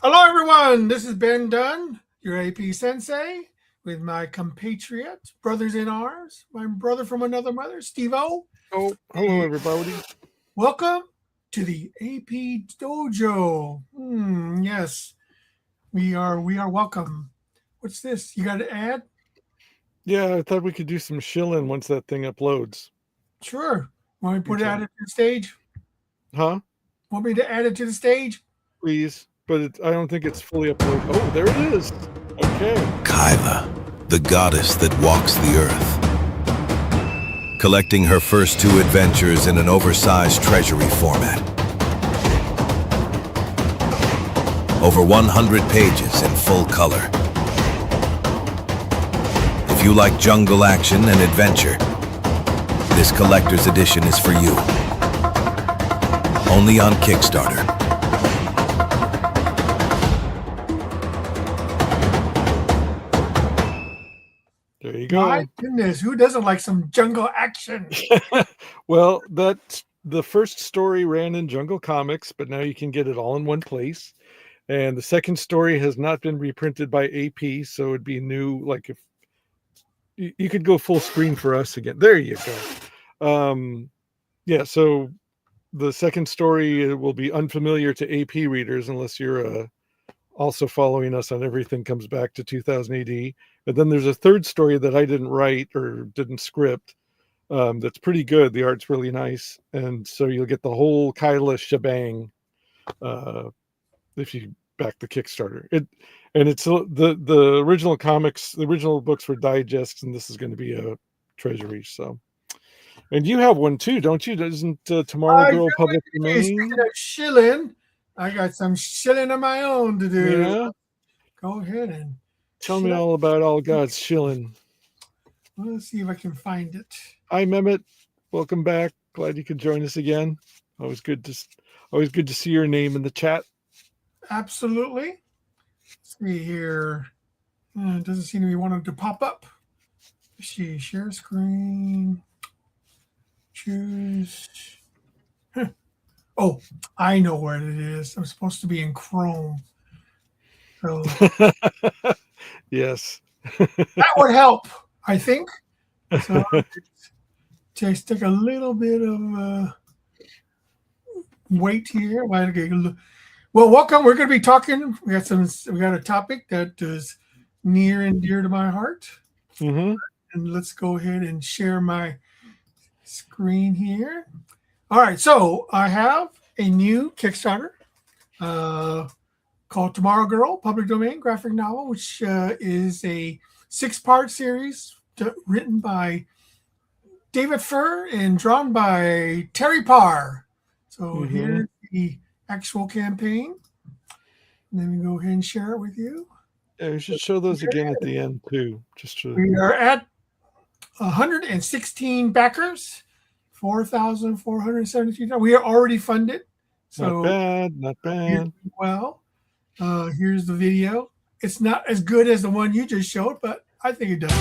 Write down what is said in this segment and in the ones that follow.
Hello, everyone. This is Ben Dunn, your AP Sensei, with my compatriot, brothers in arms, my brother from another mother, Steve O. Oh, hello, everybody. Welcome to the AP Dojo. Yes, we are welcome. What's this? You got to add? Yeah, I thought we could do some shilling once that thing uploads. Sure. Want me to add it to the stage? Huh? Want me to add it to the stage? Please. But I don't think it's fully uploaded. Oh, there it is. Okay. Kyla, the goddess that walks the earth. Collecting her first two adventures in an oversized treasury format. Over 100 pages in full color. If you like jungle action and adventure, this collector's edition is for you. Only on Kickstarter. There you go. My goodness, who doesn't like some jungle action? Well, that's the first story ran in Jungle Comics, but now you can get it all in one place. And the second story has not been reprinted by AP, so it'd be new. Like if you could go full screen for us again. There you go. Yeah, so the second story will be unfamiliar to AP readers unless you're also following us on Everything Comes Back to 2000 AD. But then there's a third story that I didn't write or didn't script that's pretty good. The art's really nice. And so you'll get the whole Kyla shebang if you back the Kickstarter. It's the original comics, the original books were digests, and this is going to be a treasury. So, and you have one too, don't you? Doesn't Tomorrow Girl public domain? Shilling. I got some shilling of my own to do. Yeah. Go ahead and tell me all about All God's Shilling. Let's see if I can find it. Hi, Mehmet. Welcome back. Glad you could join us again. Always good to see your name in the chat. Absolutely. Let's see here. It doesn't seem to be wanting to pop up. Let's see. Share screen. Choose. Oh, I know where it is. I'm supposed to be in Chrome. So yes. That would help, I think. So just take a little bit of wait here. Well, welcome. We're going to be talking. We got a topic that is near and dear to my heart. Mm-hmm. And let's go ahead and share my screen here. All right, so I have a new Kickstarter called Tomorrow Girl, public domain graphic novel, which is a 6-part series written by David Furr and drawn by Terry Parr. So here's the actual campaign. Let me go ahead and share it with you. Yeah, we should show those again at the end too. We are at 116 backers. 4,473. We are already funded. So not bad. Well, here's the video. It's not as good as the one you just showed, but I think it does.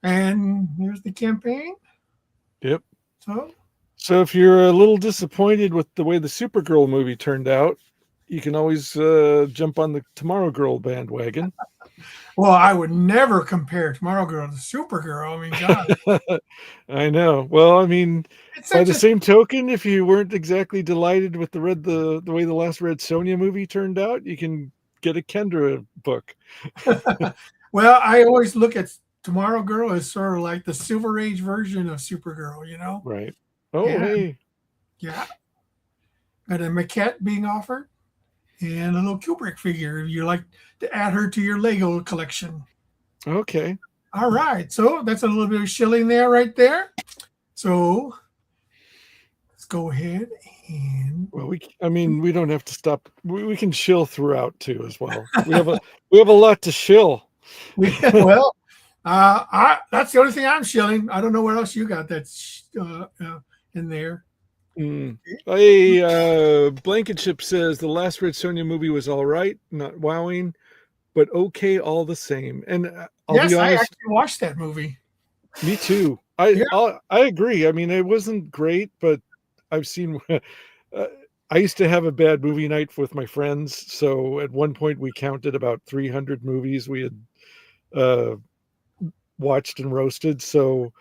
And here's the campaign. Yep. So So if you're a little disappointed with the way the Supergirl movie turned out, you can always jump on the Tomorrow Girl bandwagon. well, I would never compare Tomorrow Girl to Supergirl. I mean, God, I know. Well, I mean, it's by such the a same token, if you weren't exactly delighted with the way the last Red Sonja movie turned out, you can get a Kendra book. well, I always look at Tomorrow Girl as sort of like the Silver Age version of Supergirl, you know? Right. Oh, Yeah, hey. yeah. Got a maquette being offered and a little Kubrick figure if you like to add her to your Lego collection. Okay. All right, so that's a little bit of shilling there, right there. So let's go ahead and Well, we don't have to stop. We can shill throughout too as well. We have a lot to shill. well, that's the only thing I'm shilling. I don't know what else you got that's in there. Hey, Blanket Ship says the last Red Sonja movie was all right, not wowing, but okay all the same. And I'll Yes, be I honest, actually watched that movie. me too. Yeah. I agree. I mean, it wasn't great, but I've seen. I used to have a bad movie night with my friends, so at one point we counted about 300 movies we had watched and roasted. So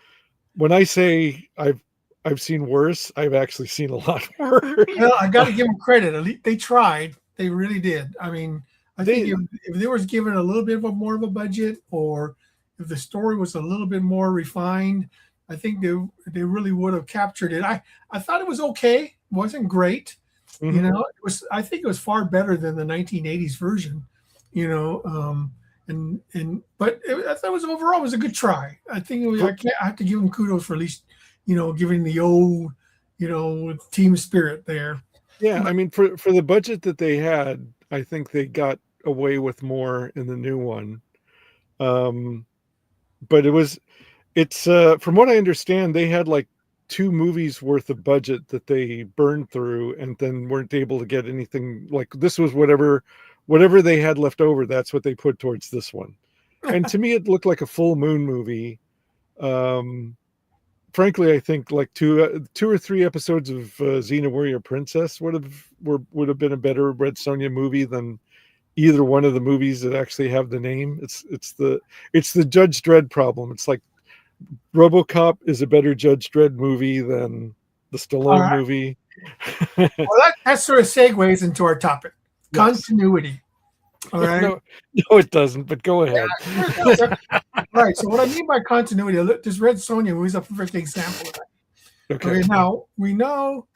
when I say I've seen worse, I've actually seen a lot worse. Well, I got to give them credit. At least they tried. They really did. I mean, I think They- if they was given a little bit of more of a budget, or if the story was a little bit more refined, I think they really would have captured it. I thought it was okay. It wasn't great. You Mhm. know, it was. I think it was far better than the 1980s version. You know, but I thought it was overall it was a good try. I think I have to give them kudos for at least giving the old team spirit there. Yeah, I mean, for the budget that they had, I think they got away with more in the new one. But it's from what I understand, they had like 2 movies worth of budget that they burned through, and then weren't able to get anything. Like this was whatever they had left over. That's what they put towards this one. And to me, it looked like a full moon movie. Frankly, I think like two or three episodes of Xena Warrior Princess would have been a better Red Sonja movie than either one of the movies that actually have the name. It's the Judge Dredd problem. It's like RoboCop is a better Judge Dredd movie than the All Stallone right. movie. Well, that sort of segues into our topic, Yes. continuity. All right. No, it doesn't. But go ahead. Right. So what I mean by continuity, this Red Sonja is a perfect example of that. Okay. Okay. Now we know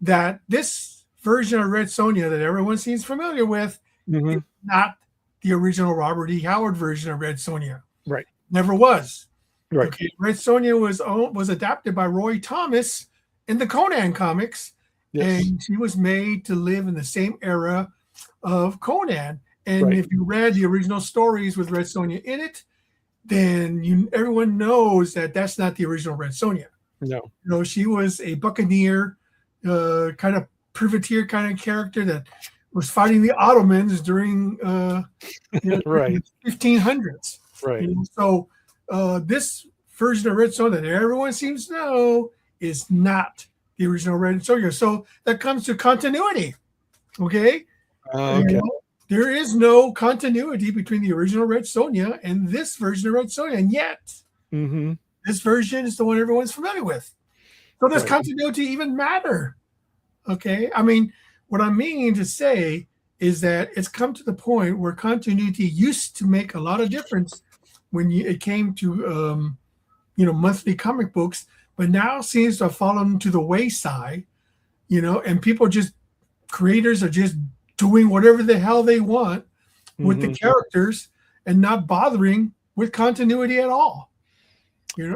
that this version of Red Sonja that everyone seems familiar with Mhm. is not the original Robert E. Howard version of Red Sonja. Right. Never was. Right. Okay. Red Sonja was adapted by Roy Thomas in the Conan comics, Yes. and she was made to live in the same era of Conan. And Right. if you read the original stories with Red Sonja in it, then everyone knows that that's not the original Red Sonja. No. She was a buccaneer, kind of privateer kind of character that was fighting the Ottomans during Right. the 1500s. Right. So this version of Red Sonja that everyone seems to know is not the original Red Sonja. So that comes to continuity. Okay. Okay. There is no continuity between the original Red Sonja and this version of Red Sonja, and yet Mm-hmm. this version is the one everyone's familiar with. So does Right. continuity even matter? Okay. I mean, what I mean to say is that it's come to the point where continuity used to make a lot of difference when it came to monthly comic books, but now seems to have fallen to the wayside, and creators are just doing whatever the hell they want with the Mhm. characters and not bothering with continuity at all.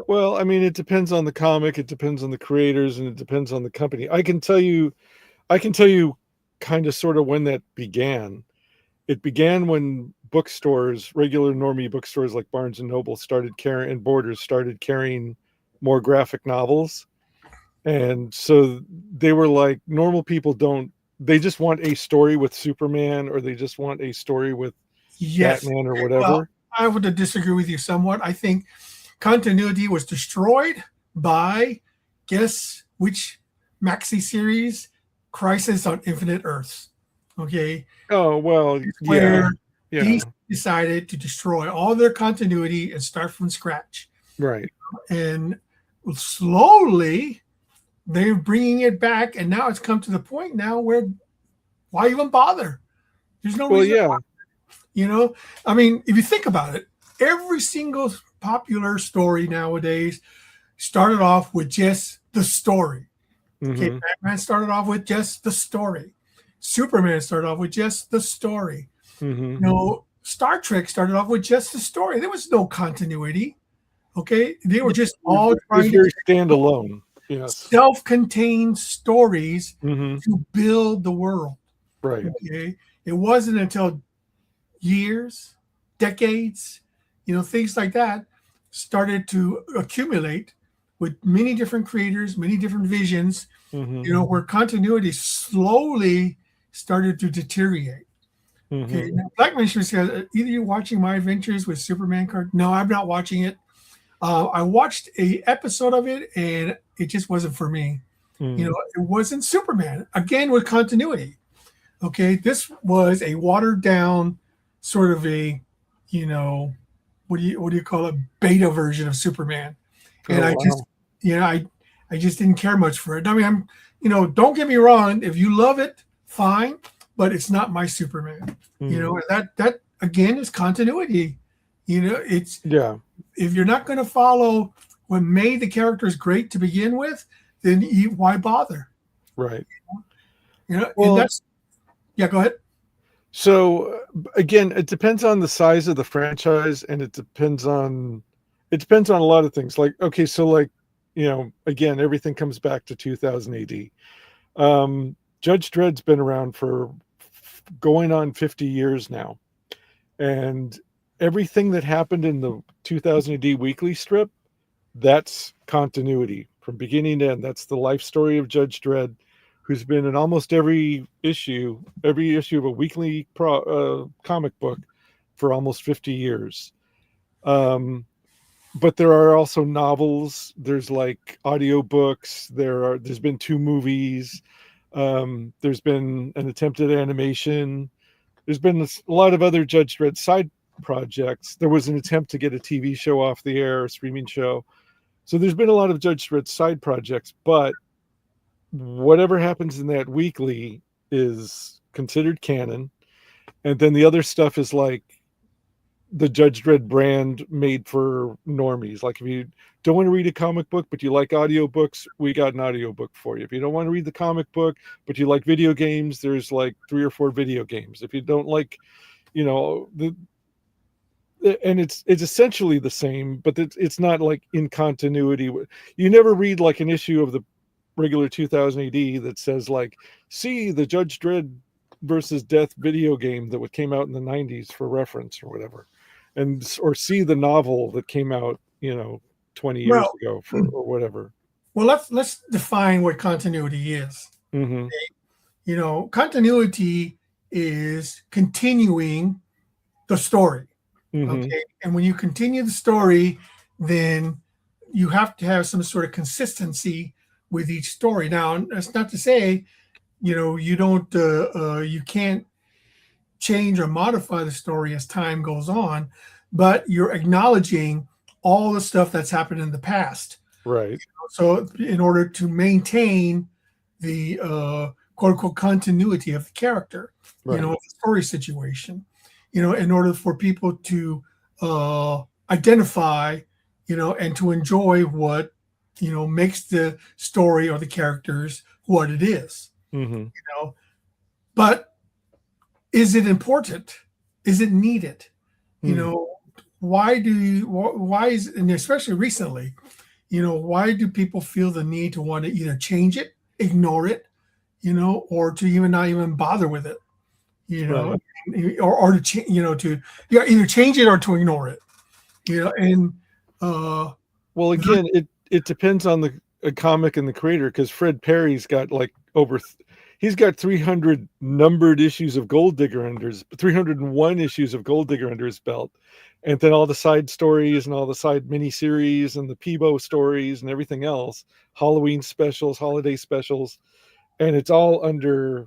Well, I mean, it depends on the comic, it depends on the creators, and it depends on the company. I can tell you kind of sort of when that began. It began when bookstores, regular normie bookstores like Barnes and Noble and Borders started carrying more graphic novels. And so they were like, normal people they just want a story with Superman, or they just want a story with Yes. Batman or Well, whatever. I would disagree with you somewhat. I think continuity was destroyed by, guess which maxi series? Crisis on Infinite Earths. Okay. Oh, well, Where yeah. DC decided to destroy all their continuity and start from scratch. Right. And slowly they're bringing it back. And now it's come to the point now where why even bother? There's no reason. Yeah. You know, I mean, if you think about it, every single popular story nowadays started off with just the story. Okay, Batman started off with just the story. Superman started off with just the story. You know, Star Trek started off with just the story. There was no continuity. Okay, they were just all trying to stand alone. Yes, self-contained stories to build the world. Right. Okay, it wasn't until years, decades, you know, things like that started to accumulate with many different creators, many different visions, you know, where continuity slowly started to deteriorate. Okay, now, Black Minister says, either you're watching My Adventures with Superman card. No, I'm not watching it. I watched a episode of it and it just wasn't for me. You know, it wasn't Superman. Again, with continuity. Okay, this was a watered down sort of a, you know, what do you call it? Beta version of Superman. And I just didn't care much for it. I mean, you know, don't get me wrong. If you love it, fine, but it's not my Superman. You know, and that again is continuity. You know, it's if you're not going to follow what made the characters great to begin with, then why bother? Right. You know, well, and that's go ahead. So again, it depends on the size of the franchise, and it depends on a lot of things. Like, okay, so like, you know, again, everything comes back to 2000 AD. Judge Dredd's been around for going on 50 years now. And everything that happened in the 2000 AD weekly strip, that's continuity from beginning to end. That's the life story of Judge Dredd, who's been in almost every issue of a weekly comic book for almost 50 years. But there are also novels. There's like audiobooks. There's been 2 movies. There's been an attempted animation. There's been a lot of other Judge Dredd side projects. There was an attempt to get a TV show off the air, a streaming show. So there's been a lot of Judge Dredd side projects, but whatever happens in that weekly is considered canon. And then the other stuff is like the Judge Dredd brand made for normies. Like if you don't want to read a comic book, but you like audiobooks, we got an audiobook for you. If you don't want to read the comic book, but you like video games, there's like 3 or 4 video games. If you don't like, you know, and it's essentially the same, but it's not like in continuity. You never read like an issue of the regular 2000 AD that says like, see the Judge Dredd versus Death video game that came out in the 90s for reference or whatever, or see the novel that came out, you know, 20 years ago or whatever. Well, let's define what continuity is. Okay? You know, continuity is continuing the story. Okay, and when you continue the story, then you have to have some sort of consistency with each story. Now, that's not to say, you know, you don't, you can't change or modify the story as time goes on, but you're acknowledging all the stuff that's happened in the past. Right. So in order to maintain the quote unquote continuity of the character, you know, the story situation, you know, in order for people to identify, you know, and to enjoy what, you know, makes the story or the characters what it is, you know. But is it important? Is it needed? You know, why is, and especially recently, you know, why do people feel the need to want to either change it, ignore it, you know, or to even not even bother with it, you know, or to change, you know, to either change it or to ignore it, you know. And well, again, it depends on the comic and the creator, because Fred Perry's got like he's got 300 numbered issues of Gold Digger under his 301 issues of Gold Digger under his belt, and then all the side stories and all the side miniseries and the Peebo stories and everything else, Halloween specials, holiday specials, and it's all under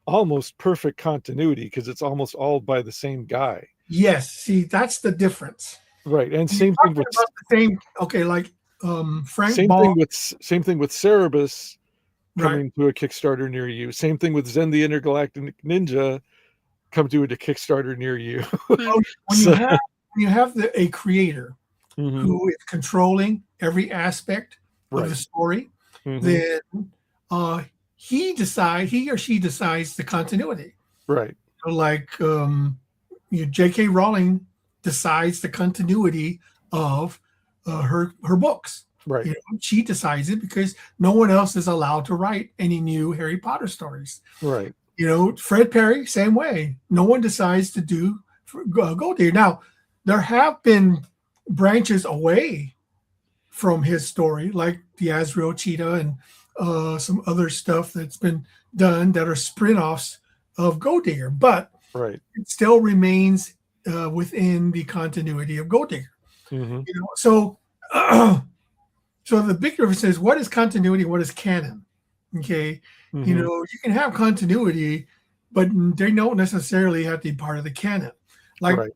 almost perfect continuity because it's almost all by the same guy. Yes, see, that's the difference. Right, and You're same thing talking with about the same. Okay, like Frank same Ball, thing with Cerebus right? coming to a Kickstarter near you. Same thing with Zen the Intergalactic Ninja come to a Kickstarter near you. Well, So, when you have a creator mhm, who is controlling every aspect of the right. story, Mhm, then he or she decides the continuity. right. Like J.K. Rowling decides the continuity of her books. Right. She decides it because no one else is allowed to write any new Harry Potter stories. Right. Fred Perry, same way. No one decides to do Gold Digger. Now, there have been branches away from his story, like the Azrael Cheetah and some other stuff that's been done that are spin-offs of Gold Digger, but Right. it still remains within the continuity of Gold Digger. Mhm, So so the big difference is what is continuity, what is canon. Okay, mhm, you can have continuity, but they don't necessarily have to be part of the canon. Like, right.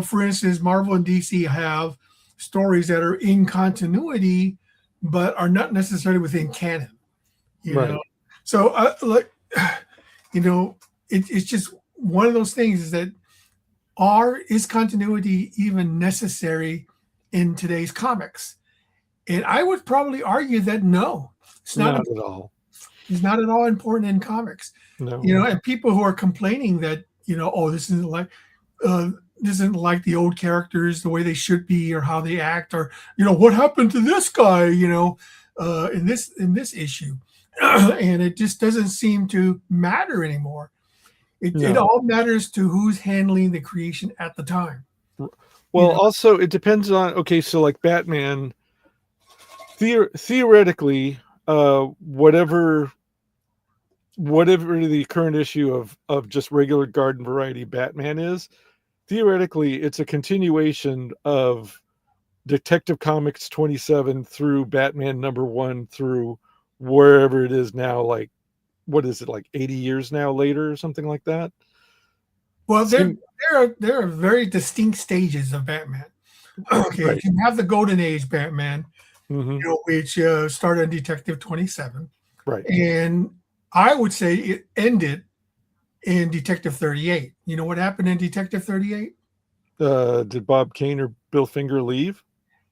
for instance, Marvel and DC have stories that are in continuity, but are not necessarily within canon. You Right. know, so like, it's just one of those things is that is continuity even necessary in today's comics? And I would probably argue that no, it's not. Not at all. It's not at all important in comics. No. And people who are complaining that oh, this isn't like the old characters the way they should be or how they act or what happened to this guy in this issue, and it just doesn't seem to matter anymore. It No. all matters to who's handling the creation at the time. Well, also it depends on so like Batman, theoretically, whatever the current issue of just regular garden variety Batman is, theoretically it's a continuation of Detective Comics 27 through Batman #1 through wherever it is now, like what is it, like 80 years now later or something like that? Well, there are very distinct stages of Batman. Okay, Right. you have the Golden Age Batman, Mhm. which started in Detective 27, Right. and I would say it ended in Detective 38. You know what happened in Detective 38? Did Bob Kane or Bill Finger leave?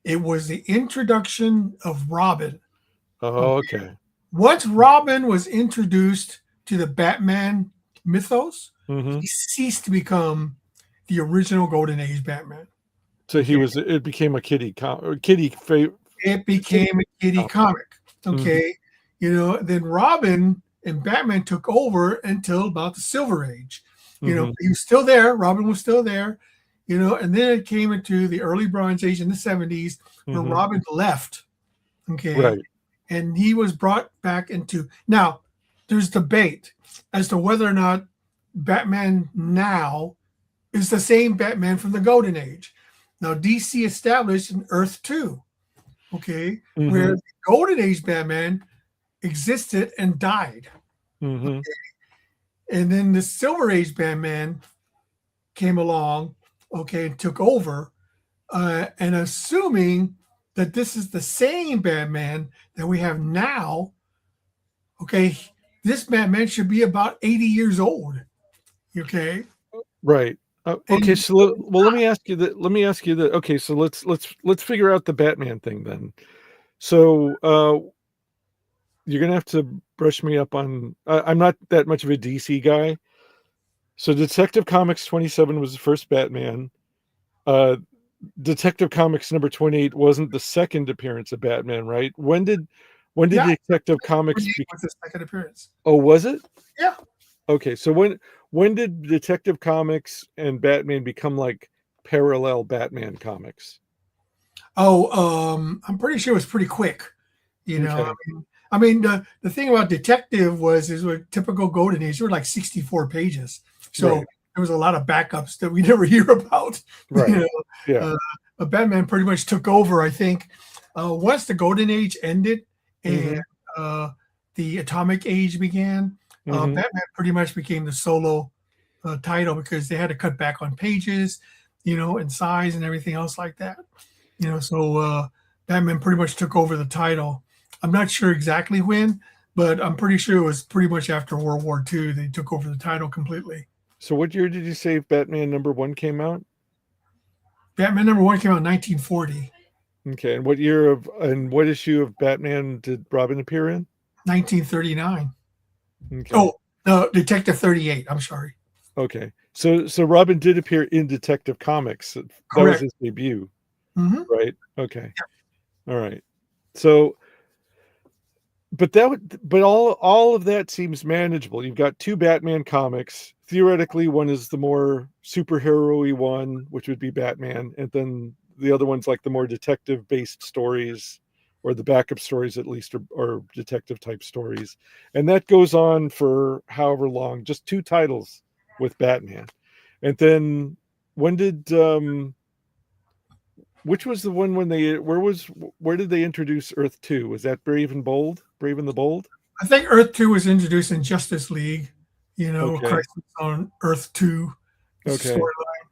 It was the introduction of Robin. Oh, okay. Once Robin was introduced to the Batman mythos, Mhm. he ceased to become the original Golden Age Batman. So it became a kitty It became a kiddie comic. Okay. Then Robin and Batman took over until about the Silver Age. Mhm. He was still there. Robin was still there, and then it came into the early Bronze Age in the 70s where Mhm. Robin left. Okay. Right. And he was brought back into. Now, there's debate as to whether or not Batman now is the same Batman from the Golden Age. Now, DC established an Earth 2, okay, where Mhm. the Golden Age Batman existed and died. Mhm. And then the Silver Age Batman came along, okay, and took over. And assuming that this is the same Batman that we have now, okay, this Batman should be about 80 years old. Okay. Right. Okay, And so let me ask you that. Okay, so let's figure out the Batman thing then. So you're gonna have to brush me up on. I'm not that much of a DC guy. So Detective Comics 27 was the first Batman. Uh, Detective Comics #28 wasn't the second appearance of Batman, right? When did yeah, Detective Comics was the second appearance. Oh, was it? Yeah. Okay, so when did Detective Comics and Batman become like parallel Batman comics? Oh, I'm pretty sure it was pretty quick. Okay. I mean, the thing about Detective is what typical Golden Age, they were like 64 pages. So Right. there was a lot of backups that we never hear about. Right. You know, Yeah. Batman pretty much took over, I think, once the Golden Age ended and the Atomic Age began. Batman pretty much became the solo title because they had to cut back on pages, and size and everything else like that. So Batman pretty much took over the title. I'm not sure exactly when, but I'm pretty sure it was pretty much after World War II they took over the title completely. So what year did you say Batman #1 came out? Batman #1 came out in 1940. Okay, and what issue of Batman did Robin appear in? 1939. Okay. Oh, no, Detective 38. I'm sorry. Okay. So Robin did appear in Detective Comics. That was his debut, right? Okay. All right. So, but all of that seems manageable. You've got 2 Batman comics. Theoretically, one is the more superhero-y one, which would be Batman, and then the other one's like the more detective-based stories, or the backup stories at least, or detective-type stories. And that goes on for however long, just 2 titles with Batman. And then when did which was the one when where did they introduce Earth 2? Was that Brave and the Bold? I think Earth 2 was introduced in Justice League, Okay. Crisis on Earth 2 Okay. storyline.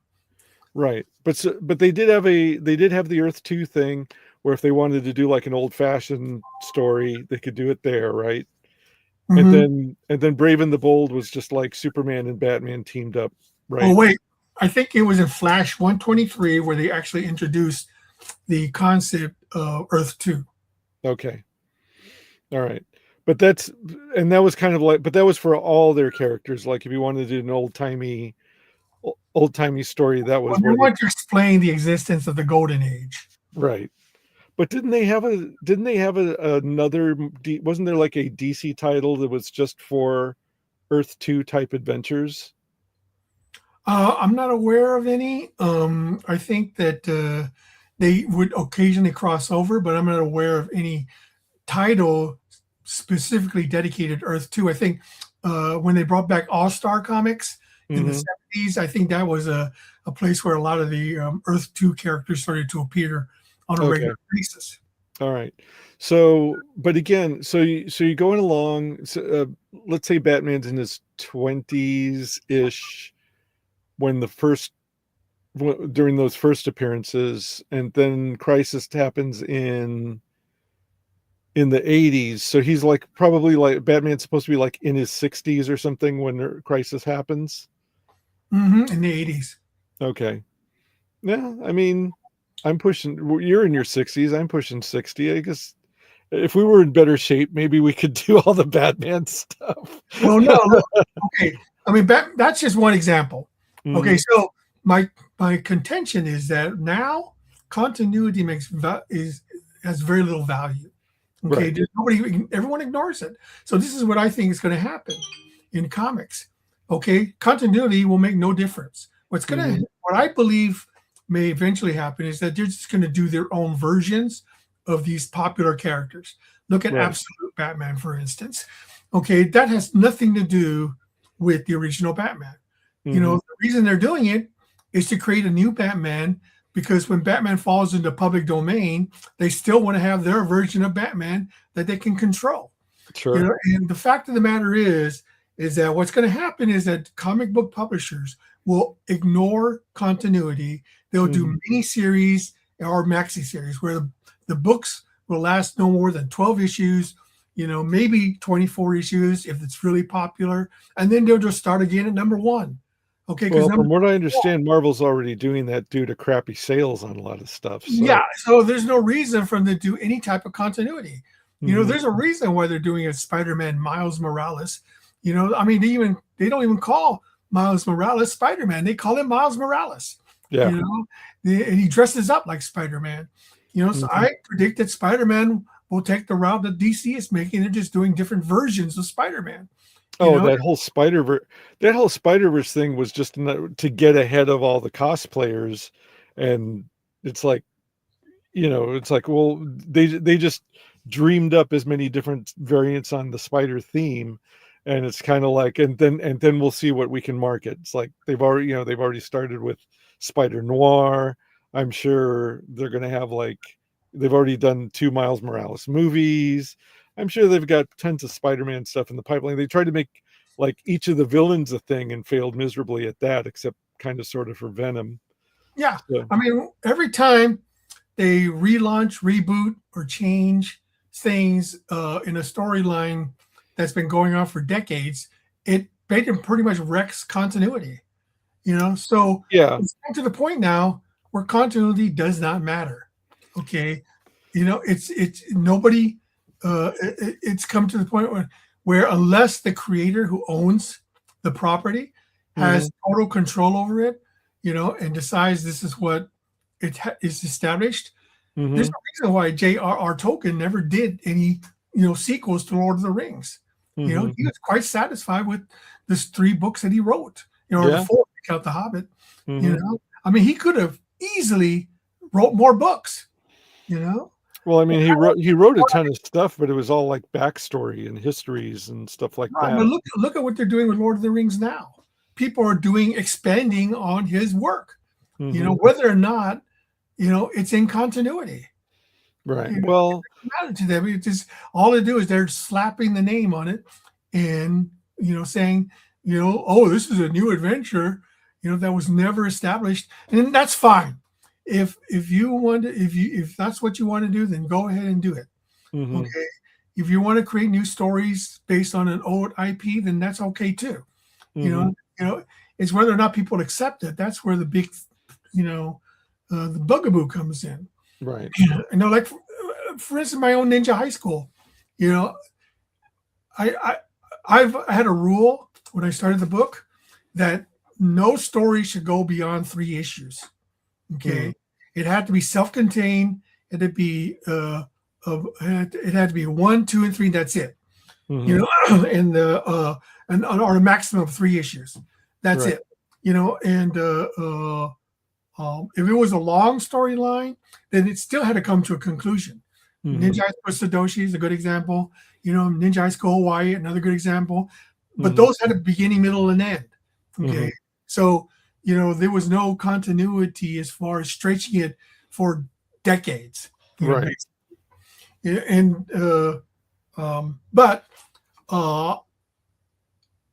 Right. But they did have the Earth 2 thing where if they wanted to do like an old-fashioned story, they could do it there, right? And then Brave and the Bold was just like Superman and Batman teamed up, right? Oh wait, I think it was in Flash 123 where they actually introduced the concept of Earth 2. Okay. All right. But that was kind of like, but that was for all their characters. Like if you wanted to do an old-timey story, that was where they want to explain the existence of the Golden Age. Right. But didn't they have another, wasn't there like a DC title that was just for Earth 2 type adventures? I'm not aware of any. I think that they would occasionally cross over, but I'm not aware of any title specifically dedicated Earth 2. I think when they brought back All-Star Comics in the 70s, I think that was a place where a lot of the Earth 2 characters started to appear on a regular basis. All right. So, but again, so you're going along. Let's say Batman's in his 20s-ish during those first appearances, and then Crisis happens in the 80s. So he's like probably like Batman's supposed to be like in his 60s or something when Crisis happens. In the 80s. Okay. Yeah, I mean, you're in your 60s, I'm pushing 60. I guess if we were in better shape, maybe we could do all the Batman stuff. Well, no, look, okay. I mean, that's just one example. Okay, so my contention is that now continuity has very little value. Okay, Right. everyone ignores it. So this is what I think is going to happen in comics. Okay, continuity will make no difference. What I believe may eventually happen is that they're just going to do their own versions of these popular characters. Look at Absolute Batman, for instance. Okay, that has nothing to do with the original Batman. The reason they're doing it is to create a new Batman, because when Batman falls into public domain, they still want to have their version of Batman that they can control. Sure. And the fact of the matter is that what's going to happen is that comic book publishers will ignore continuity. They'll do mini series or maxi series where the books will last no more than 12 issues, maybe 24 issues if it's really popular. And then they'll just start again at #1. Okay. Well, from what I understand, Marvel's already doing that due to crappy sales on a lot of stuff. So. Yeah. So there's no reason for them to do any type of continuity. There's a reason why they're doing a Spider-Man Miles Morales. I mean, they don't even call Miles Morales Spider-Man. They call him Miles Morales. Yeah. And he dresses up like Spider-Man. So I predict that Spider-Man will take the route that DC is making. They're just doing different versions of Spider-Man. That whole Spider-Verse thing was just to get ahead of all the cosplayers, and it's like, well, they just dreamed up as many different variants on the spider theme, and it's kind of like, and then we'll see what we can market. It's like they've already started with Spider Noir. I'm sure they're going to have, like, they've already done 2 Miles Morales movies. I'm sure they've got tons of Spider-Man stuff in the pipeline. They tried to make like each of the villains a thing and failed miserably at that, except kind of sort of for Venom. Yeah. So, I mean, every time they relaunch, reboot, or change things in a storyline that's been going on for decades, it pretty much wrecks continuity. So yeah. it's to the point now where continuity does not matter. Okay, it's nobody. It's come to the point where unless the creator who owns the property has total control over it, and decides this is what is established. There's a reason why J.R.R. Tolkien never did any, sequels to Lord of the Rings. He was quite satisfied with this 3 books that he wrote, or the 4, count the Hobbit. I mean, he could have easily wrote more books. Well, I mean, he wrote a ton of stuff, but it was all like backstory and histories and stuff like that. But look at what they're doing with Lord of the Rings now. People are expanding on his work. Whether or not it's in continuity. Right. Well, to them, it's just all they do is they're slapping the name on it, and saying, oh, this is a new adventure, that was never established, and that's fine. If you want to, if that's what you want to do, then go ahead and do it. Okay. If you want to create new stories based on an old IP, then that's okay too. It's whether or not people accept it. That's where the big, the bugaboo comes in. Right. Like for instance, my own Ninja High School. I've had a rule when I started the book that no story should go beyond 3 issues. Okay, it had to be self-contained. It had to be it had to be 1, 2, and 3. That's it. And or a maximum of 3 issues. That's it. And if it was a long storyline, then it still had to come to a conclusion. Ninja High School Sadoshi is a good example. Ninja High School Hawaii, another good example. But those had a beginning, middle, and end. Okay, so there was no continuity as far as stretching it for decades. Right. But I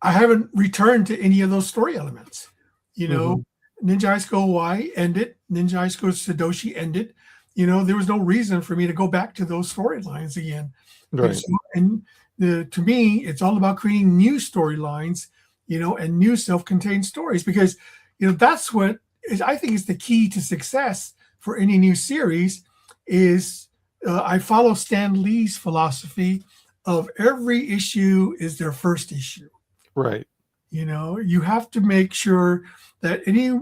haven't returned to any of those story elements. Ninja High School Hawaii ended. Ninja High School Sadoshi ended. There was no reason for me to go back to those storylines again. Right. To me, it's all about creating new storylines, and new self-contained stories, because that's what I think is the key to success for any new series. Is I follow Stan Lee's philosophy of every issue is their first issue. Right. You have to make sure that any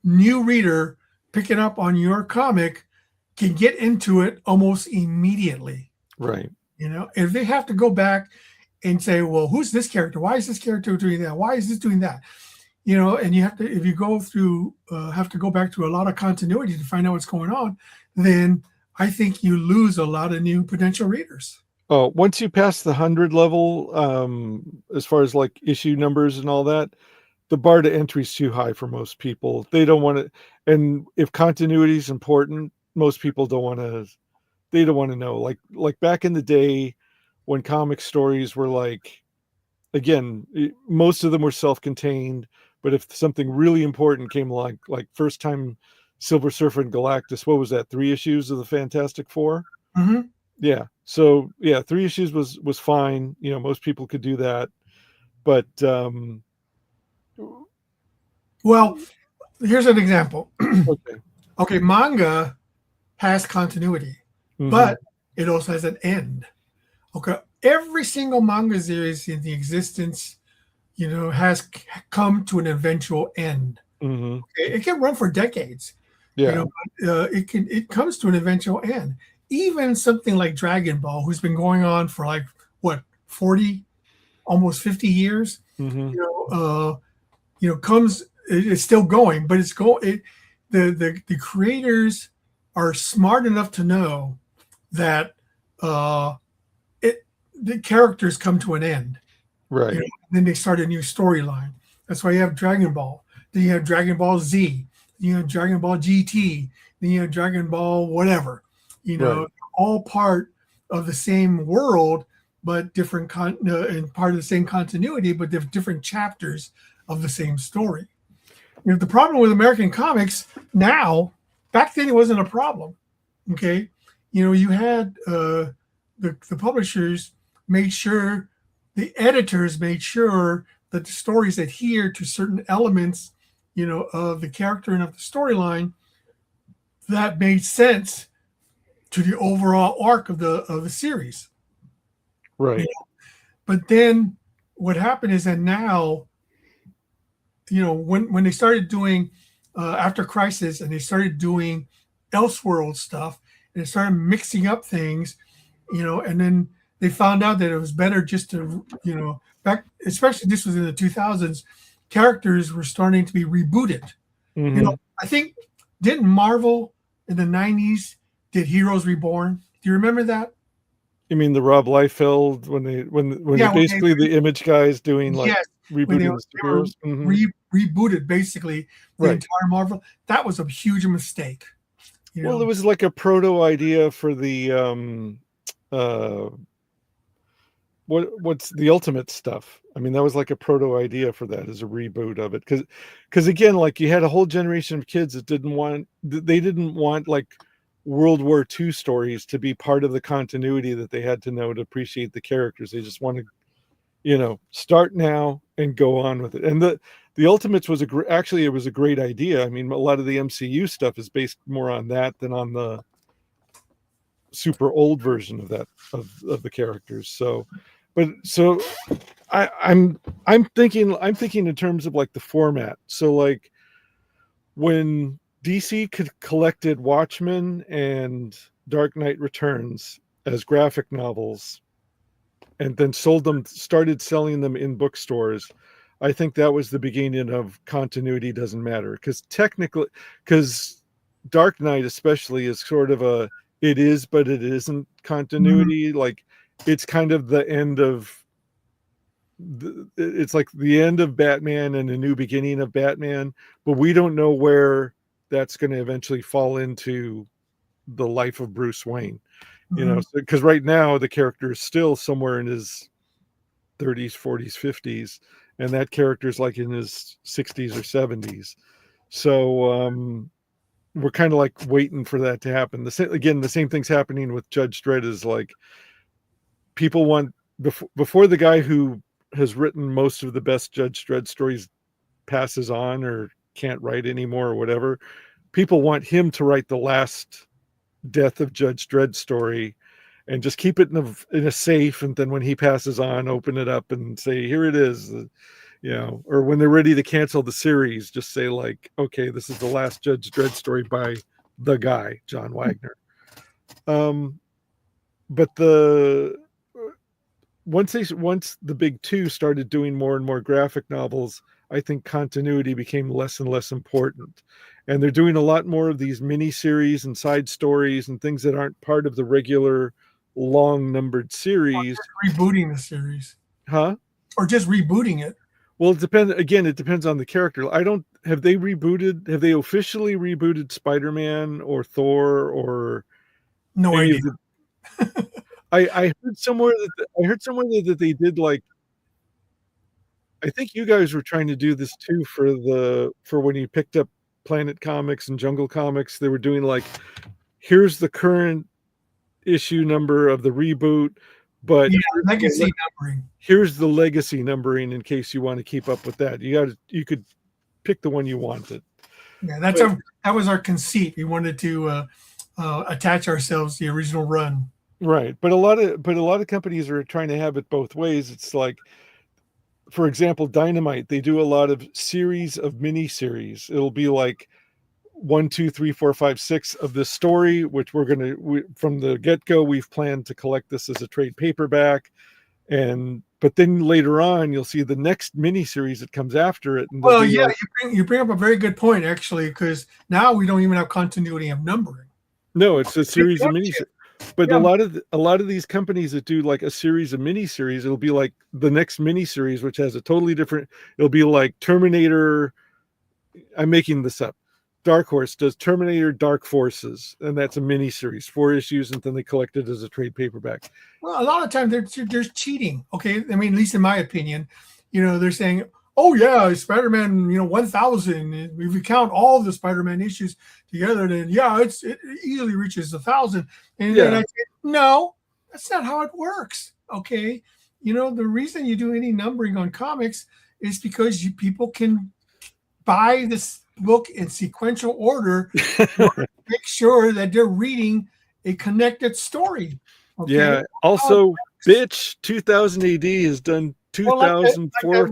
new reader picking up on your comic can get into it almost immediately. Right. If they have to go back and say, well, who's this character? Why is this character doing that? Why is this doing that? And you have to, if you go through, have to go back to a lot of continuity to find out what's going on, then I think you lose a lot of new potential readers. Oh, once you pass the 100 level, as far as like issue numbers and all that, the bar to entry is too high for most people. They don't want to, and if continuity is important, most people don't want to. They don't want to know. Like back in the day, when comic stories were like, again, most of them were self-contained. But if something really important came along, like first time Silver Surfer and Galactus, what was that? 3 issues of the Fantastic Four. Yeah. So yeah, 3 issues was fine. Most people could do that. But well, here's an example. Okay, manga has continuity, but it also has an end. Okay, every single manga series in the existence, has come to an eventual end. Okay? It can run for decades. Yeah. It comes to an eventual end. Even something like Dragon Ball, who's been going on for like 40, almost 50 years, comes. It's still going, but it's going. The creators are smart enough to know that uh, the characters come to an end. Right. You know, then they start a new storyline. That's why you have Dragon Ball. Then you have Dragon Ball Z. Then you have Dragon Ball GT. Then you have Dragon Ball whatever. You know, Right. all part of the same world, but different and part of the same continuity, but different chapters of the same story. You know, the problem with American comics now, back then it wasn't a problem. Okay, you know, you had the publishers made sure, the editors made sure that the stories adhere to certain elements, you know, of the character and of the storyline that made sense to the overall arc of the series. Right. You know? But then what happened is that now, you know, when they started doing after Crisis, and they started doing Elseworld stuff, and they started mixing up things, you know, and then they found out that it was better just to, you know, back, especially this was in the 2000s, characters were starting to be rebooted. Mm-hmm. You know, I think, didn't Marvel in the 90s did Heroes Reborn? Do you remember that? You mean the Rob Liefeld when they basically the Image guys doing like rebooting the superheroes? Rebooted basically the entire Marvel. That was a huge mistake. You know? Well, it was like a proto idea for the what's the Ultimate stuff. I mean, that was like a proto idea for that as a reboot of it, because again, like you had a whole generation of kids that didn't want like World War II stories to be part of the continuity that they had to know to appreciate the characters. They just wanted, you know, start now and go on with it. And the Ultimates was actually it was a great idea. I mean, a lot of the MCU stuff is based more on that than on the super old version of that of the characters. So I'm thinking in terms of like the format. So like when DC collected Watchmen and Dark Knight Returns as graphic novels and then started selling them in bookstores, I think that was the beginning of continuity doesn't matter. Because Dark Knight especially is sort of it is, but it isn't continuity. Mm-hmm. Like it's kind of the end of it's like the end of Batman and a new beginning of Batman, but we don't know where that's going to eventually fall into the life of Bruce Wayne. Mm-hmm. You know, because right now the character is still somewhere in his 30s, 40s, 50s, and that character is like in his 60s or 70s. So we're kind of like waiting for that to happen. The same thing's happening with Judge Dredd. Is like people want before the guy who has written most of the best Judge Dredd stories passes on or can't write anymore or whatever, people want him to write the last Death of Judge Dredd story and just keep it in a safe, and then when he passes on, open it up and say, here it is, you know, or when they're ready to cancel the series, just say like, okay, this is the last Judge Dredd story by the guy, John Wagner. But once the big two started doing more and more graphic novels, I think continuity became less and less important. And they're doing a lot more of these mini series and side stories and things that aren't part of the regular long numbered series. Or rebooting the series. Huh? Or just rebooting it. Well, it depends on the character. Have they officially rebooted Spider-Man or Thor or no idea? I heard somewhere that they did, like, I think you guys were trying to do this too for when you picked up Planet Comics and Jungle Comics. They were doing like, here's the current issue number of the reboot, but legacy numbering. Here's the legacy numbering in case you want to keep up with that. You could pick the one you wanted. Yeah, that was our conceit. We wanted to attach ourselves to the original run. Right, but a lot of companies are trying to have it both ways. It's like, for example, Dynamite, they do a lot of series of mini series. It'll be like 1, 2, 3, 4, 5, 6 of this story, which from the get-go, we've planned to collect this as a trade paperback. But then later on, you'll see the next mini series that comes after it. And well, yeah, like, you bring up a very good point, actually, because now we don't even have continuity of numbering. No, it's a series of mini. But Yeah. a lot of these companies that do like a series of miniseries, it'll be like the next miniseries, which has a totally different. It'll be like Terminator. I'm making this up. Dark Horse does Terminator Dark Forces, and that's a miniseries, 4 issues, and then they collect it as a trade paperback. Well, a lot of times there's cheating. Okay, I mean, at least in my opinion, they're saying, "Oh yeah, Spider-Man, 1,000. If we count all the Spider-Man issues together, then yeah, it easily reaches 1,000." And then I say, "No, that's not how it works." Okay, the reason you do any numbering on comics is because people can buy this book in sequential order to make sure that they're reading a connected story. Okay? Yeah. Also, bitch, 2000 AD has done 2004.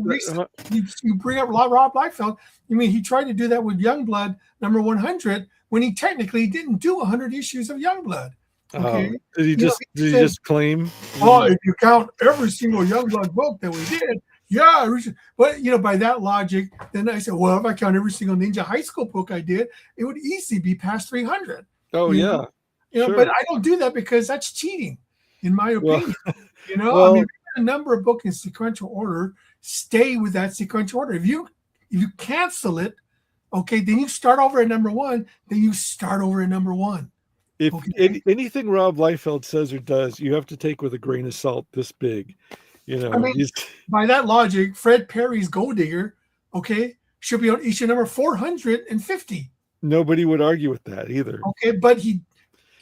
You bring up Rob Liefeld. You mean he tried to do that with Youngblood number 100 when he technically didn't do 100 issues of Youngblood. Okay. Did he just claim? Oh, if you count every single Youngblood book that we did, yeah. But by that logic, then I said, well, if I count every single Ninja High School book I did, it would easily be past 300. Oh, yeah. Sure. But I don't do that because that's cheating, in my opinion. Well, I mean, a number of books in sequential order, stay with that sequential order. If you cancel it, okay, then you start over at number 1. Then you start over at number 1. If anything Rob Liefeld says or does, you have to take with a grain of salt this big. I mean, by that logic, Fred Perry's Gold Digger, okay, should be on issue number 450. Nobody would argue with that either. Okay, but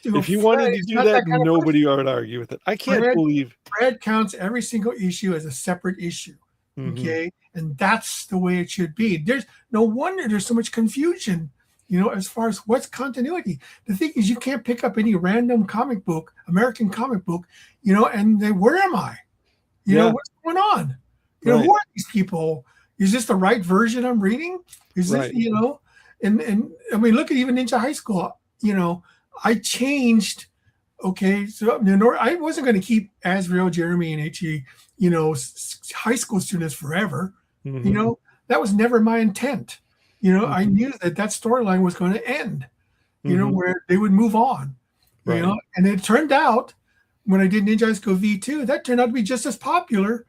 if you wanted to do that, nobody would argue with it. I can't believe Fred counts every single issue as a separate issue. Okay, and that's the way it should be. There's no wonder there's so much confusion, as far as what's continuity. The thing is, you can't pick up any random comic book, American comic book, and then where am I? What's going on? Who are these people? Is this the right version I'm reading? Is this, and I mean, look at even Ninja High School, I changed. Okay, so I wasn't going to keep Azrael, Jeremy, and Itchy, high school students forever. That was never my intent. I knew that storyline was going to end. Where they would move on. And it turned out when I did Ninja High School V2, that turned out to be just as popular,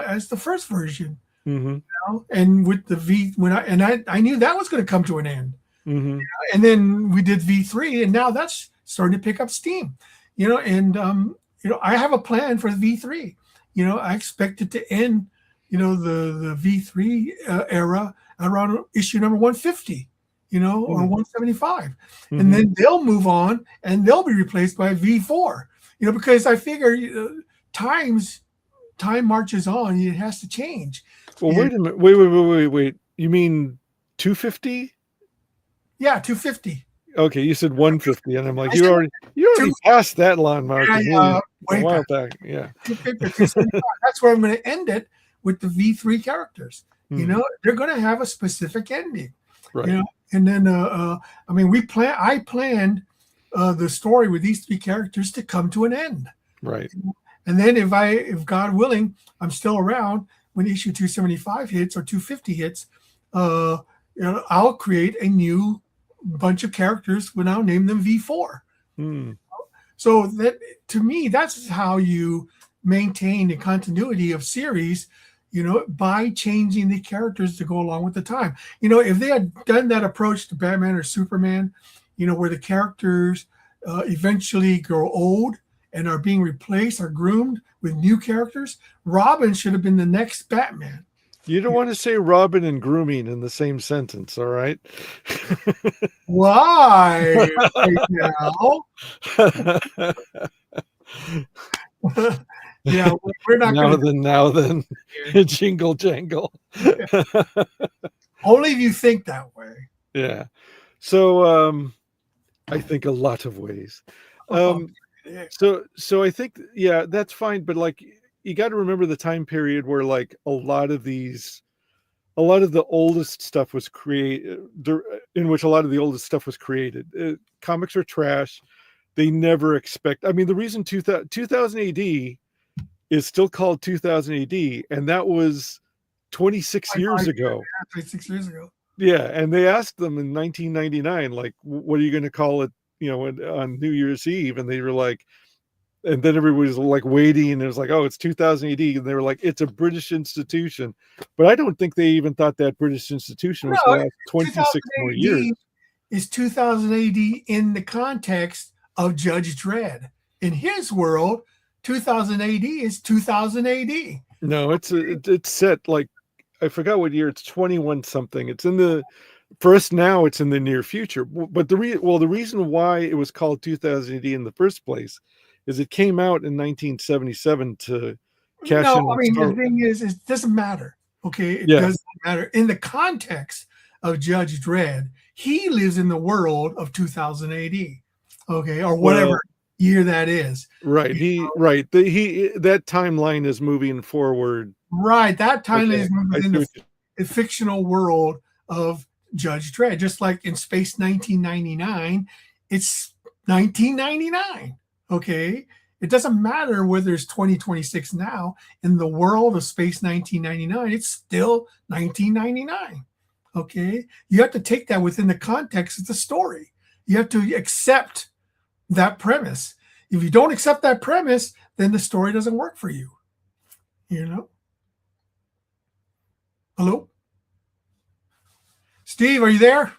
as the first version. And with the V, I knew that was going to come to an end. And then we did V3, and now that's starting to pick up steam. I have a plan for the V3. I expect it to end, the V3 era around issue number 150, or 175. And then they'll move on and they'll be replaced by V4, because I figure time marches on, it has to change. Well, wait a minute. Wait. You mean 250? Yeah, 250. Okay, you said 150, and I'm like, you already passed that line mark a while back. Yeah. 250, that's where I'm going to end it with the V3 characters. They're going to have a specific ending. Right. And then I planned the story with these 3 characters to come to an end. Right. And then if God willing, I'm still around when issue 275 hits or 250 hits, I'll create a new bunch of characters when I'll name them V4. So that, to me, that's how you maintain the continuity of series, by changing the characters to go along with the time. If they had done that approach to Batman or Superman, where the characters eventually grow old and are being replaced or groomed with new characters, Robin should have been the next Batman. You don't want to say Robin and grooming in the same sentence, all right? Why? Yeah, we're not going to. Now then, jingle jangle. Only if you think that way. Yeah. So I think a lot of ways. So I think, yeah, that's fine. But like, you got to remember the time period where like a lot of the oldest stuff was created, comics are trash. They never expect. I mean, the reason 2000 AD is still called 2000 AD, and that was 26 years ago. Yeah, 26 years ago. Yeah, and they asked them in 1999, like, what are you going to call it on New Year's Eve, and they were like, and then everybody was like waiting, and it was like, oh, it's 2000 AD, and they were like, it's a British institution, but I don't think they even thought that British institution was going to last 26 more years. Is 2000 AD in the context of Judge Dredd. In his world, 2000 AD is 2000 AD. No, it's set like, I forgot what year. It's 21 something. It's in the, for us now, it's in the near future. But the reason why it was called 2000 AD in the first place is it came out in 1977 to cash in. No, I mean, the thing is, it doesn't matter. Okay, it doesn't matter. In the context of Judge Dredd, he lives in the world of 2000 AD. Okay, or whatever year that is. Right. That timeline is moving forward. Right. That timeline is moving in the fictional world of Judge Dredd. Just like in Space 1999, it's 1999. Okay. It doesn't matter whether it's 2026 now. In the world of Space 1999, it's still 1999. Okay. You have to take that within the context of the story. You have to accept that premise. If you don't accept that premise, then the story doesn't work for you. Hello? Steve, are you there?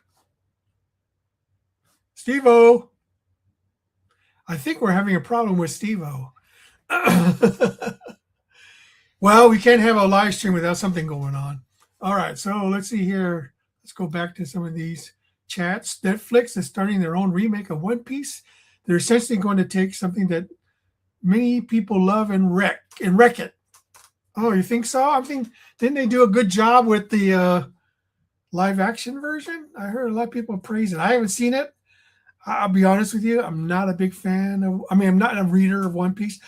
Steve-O. I think we're having a problem with Steve-O. Well, we can't have a live stream without something going on. All right, so let's see here. Let's go back to some of these chats. Netflix is starting their own remake of One Piece. They're essentially going to take something that many people love and wreck it. Oh, you think so? I think, didn't they do a good job with the live action version? I heard a lot of people praise it. I haven't seen it. I'll be honest with you. I'm not a big fan of, I'm not a reader of One Piece.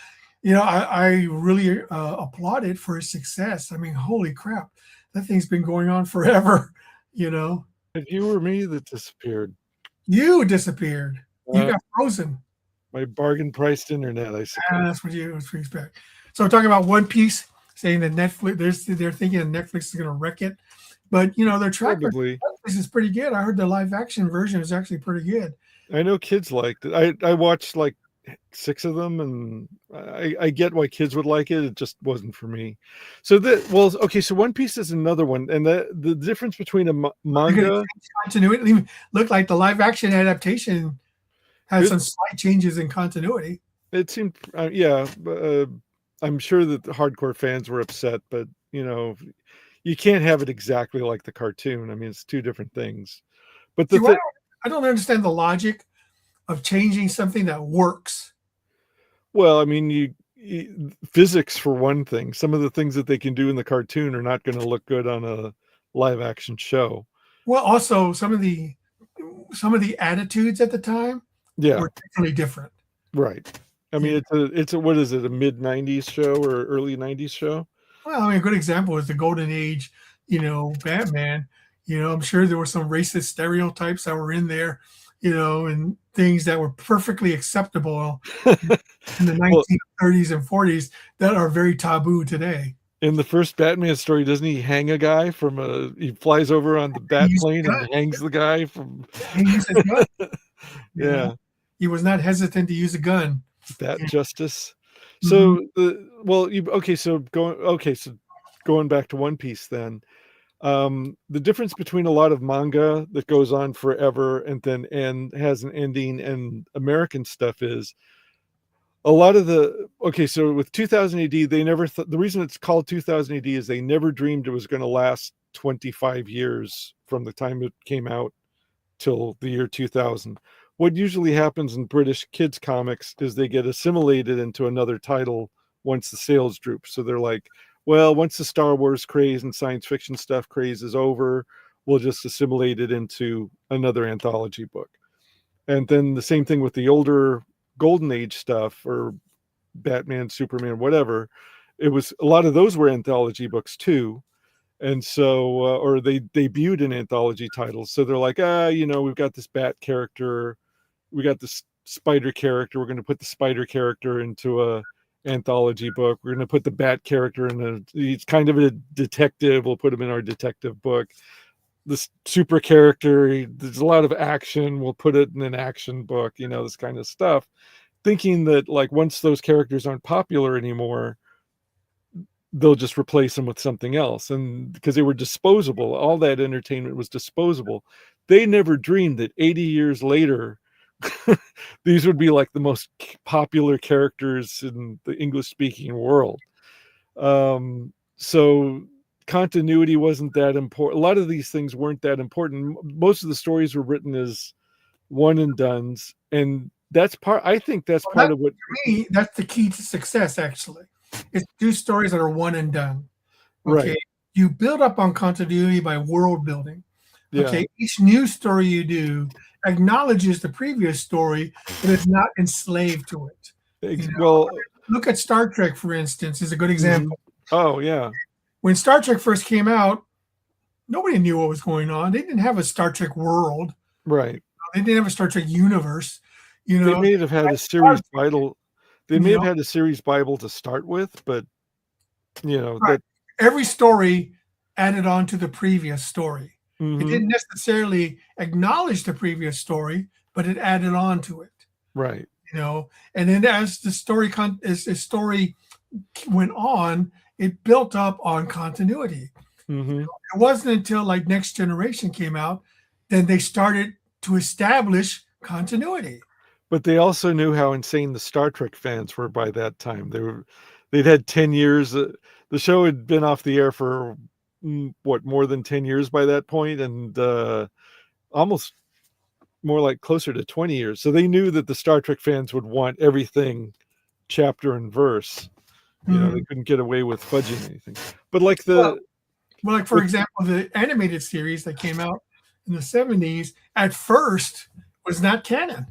I really applaud it for its success. I mean, holy crap. That thing's been going on forever, If you were me that disappeared. You disappeared. You got frozen. My bargain priced internet, I suppose. That's what you expect. So we're talking about One Piece, saying that Netflix, they're thinking that Netflix is going to wreck it. But, their track record is pretty good. I heard the live action version is actually pretty good. I know kids liked it. I watched like 6 of them, and I get why kids would like it. It just wasn't for me. So so One Piece is another one, and the difference between a manga continuity looked like the live action adaptation has some slight changes in continuity. It seemed, I'm sure that the hardcore fans were upset, but you can't have it exactly like the cartoon. I mean, it's 2 different things. But I don't understand the logic of changing something that works. Well, I mean, physics for one thing. Some of the things that they can do in the cartoon are not going to look good on a live action show. Well, also some of the attitudes at the time were definitely different. Right. I mean, it's a what is it, a mid 90s show or early 90s show? Well, I mean, a good example is the Golden Age, Batman. I'm sure there were some racist stereotypes that were in there, and things that were perfectly acceptable in the 1930s and 40s that are very taboo today. In the first Batman story, doesn't he hang a guy he flies over on the bat plane and hangs the guy from... He used a gun. Yeah. He was not hesitant to use a gun. Bat justice. So, going back to One Piece then, the difference between a lot of manga that goes on forever and then has an ending and American stuff is a lot of so with 2000 AD, they never the reason it's called 2000 AD is they never dreamed it was going to last 25 years from the time it came out till the year 2000. What usually happens in British kids comics is they get assimilated into another title once the sales droop. So they're like, well, once the Star Wars craze and science fiction stuff craze is over, we'll just assimilate it into another anthology book. And then the same thing with the older Golden Age stuff, or Batman, Superman, whatever. It was a lot of those were anthology books too. And so, or they debuted in anthology titles. So they're like, we've got this Bat character, we got this Spider character. We're going to put the Spider character into a anthology book. We're going to put the Bat character he's kind of a detective. We'll put him in our detective book. this super character. There's a lot of action. We'll put it in an action book, this kind of stuff, thinking that like once those characters aren't popular anymore, they'll just replace them with something else. And because they were disposable, all that entertainment was disposable. They never dreamed that 80 years later, these would be like the most popular characters in the English-speaking world. So continuity wasn't that important. A lot of these things weren't that important. Most of the stories were written as one and dones, and I think that's part of what, for me, that's the key to success, actually, is to do stories that are one and done. Okay. Right. You build up on continuity by world building. Yeah. Okay. Each new story you do acknowledges the previous story, but is not enslaved to it. Well, look at Star Trek, for instance, is a good example. Oh, yeah. When Star Trek first came out, nobody knew what was going on. They didn't have a Star Trek world. Right. They didn't have a Star Trek universe. They may have had a series Bible. They may have had a series Bible to start with, but right. that every story added on to the previous story. Mm-hmm. It didn't necessarily acknowledge the previous story, but it added on to it. Right. And then as the story went on, it built up on continuity. Mm-hmm. It wasn't until like Next Generation came out, then they started to establish continuity. But they also knew how insane the Star Trek fans were by that time. They'd had 10 years. The show had been off the air for more than 10 years by that point, and almost more like closer to 20 years. So they knew that the Star Trek fans would want everything chapter and verse. They couldn't get away with fudging anything. But like for example, the animated series that came out in the 70s at first was not canon.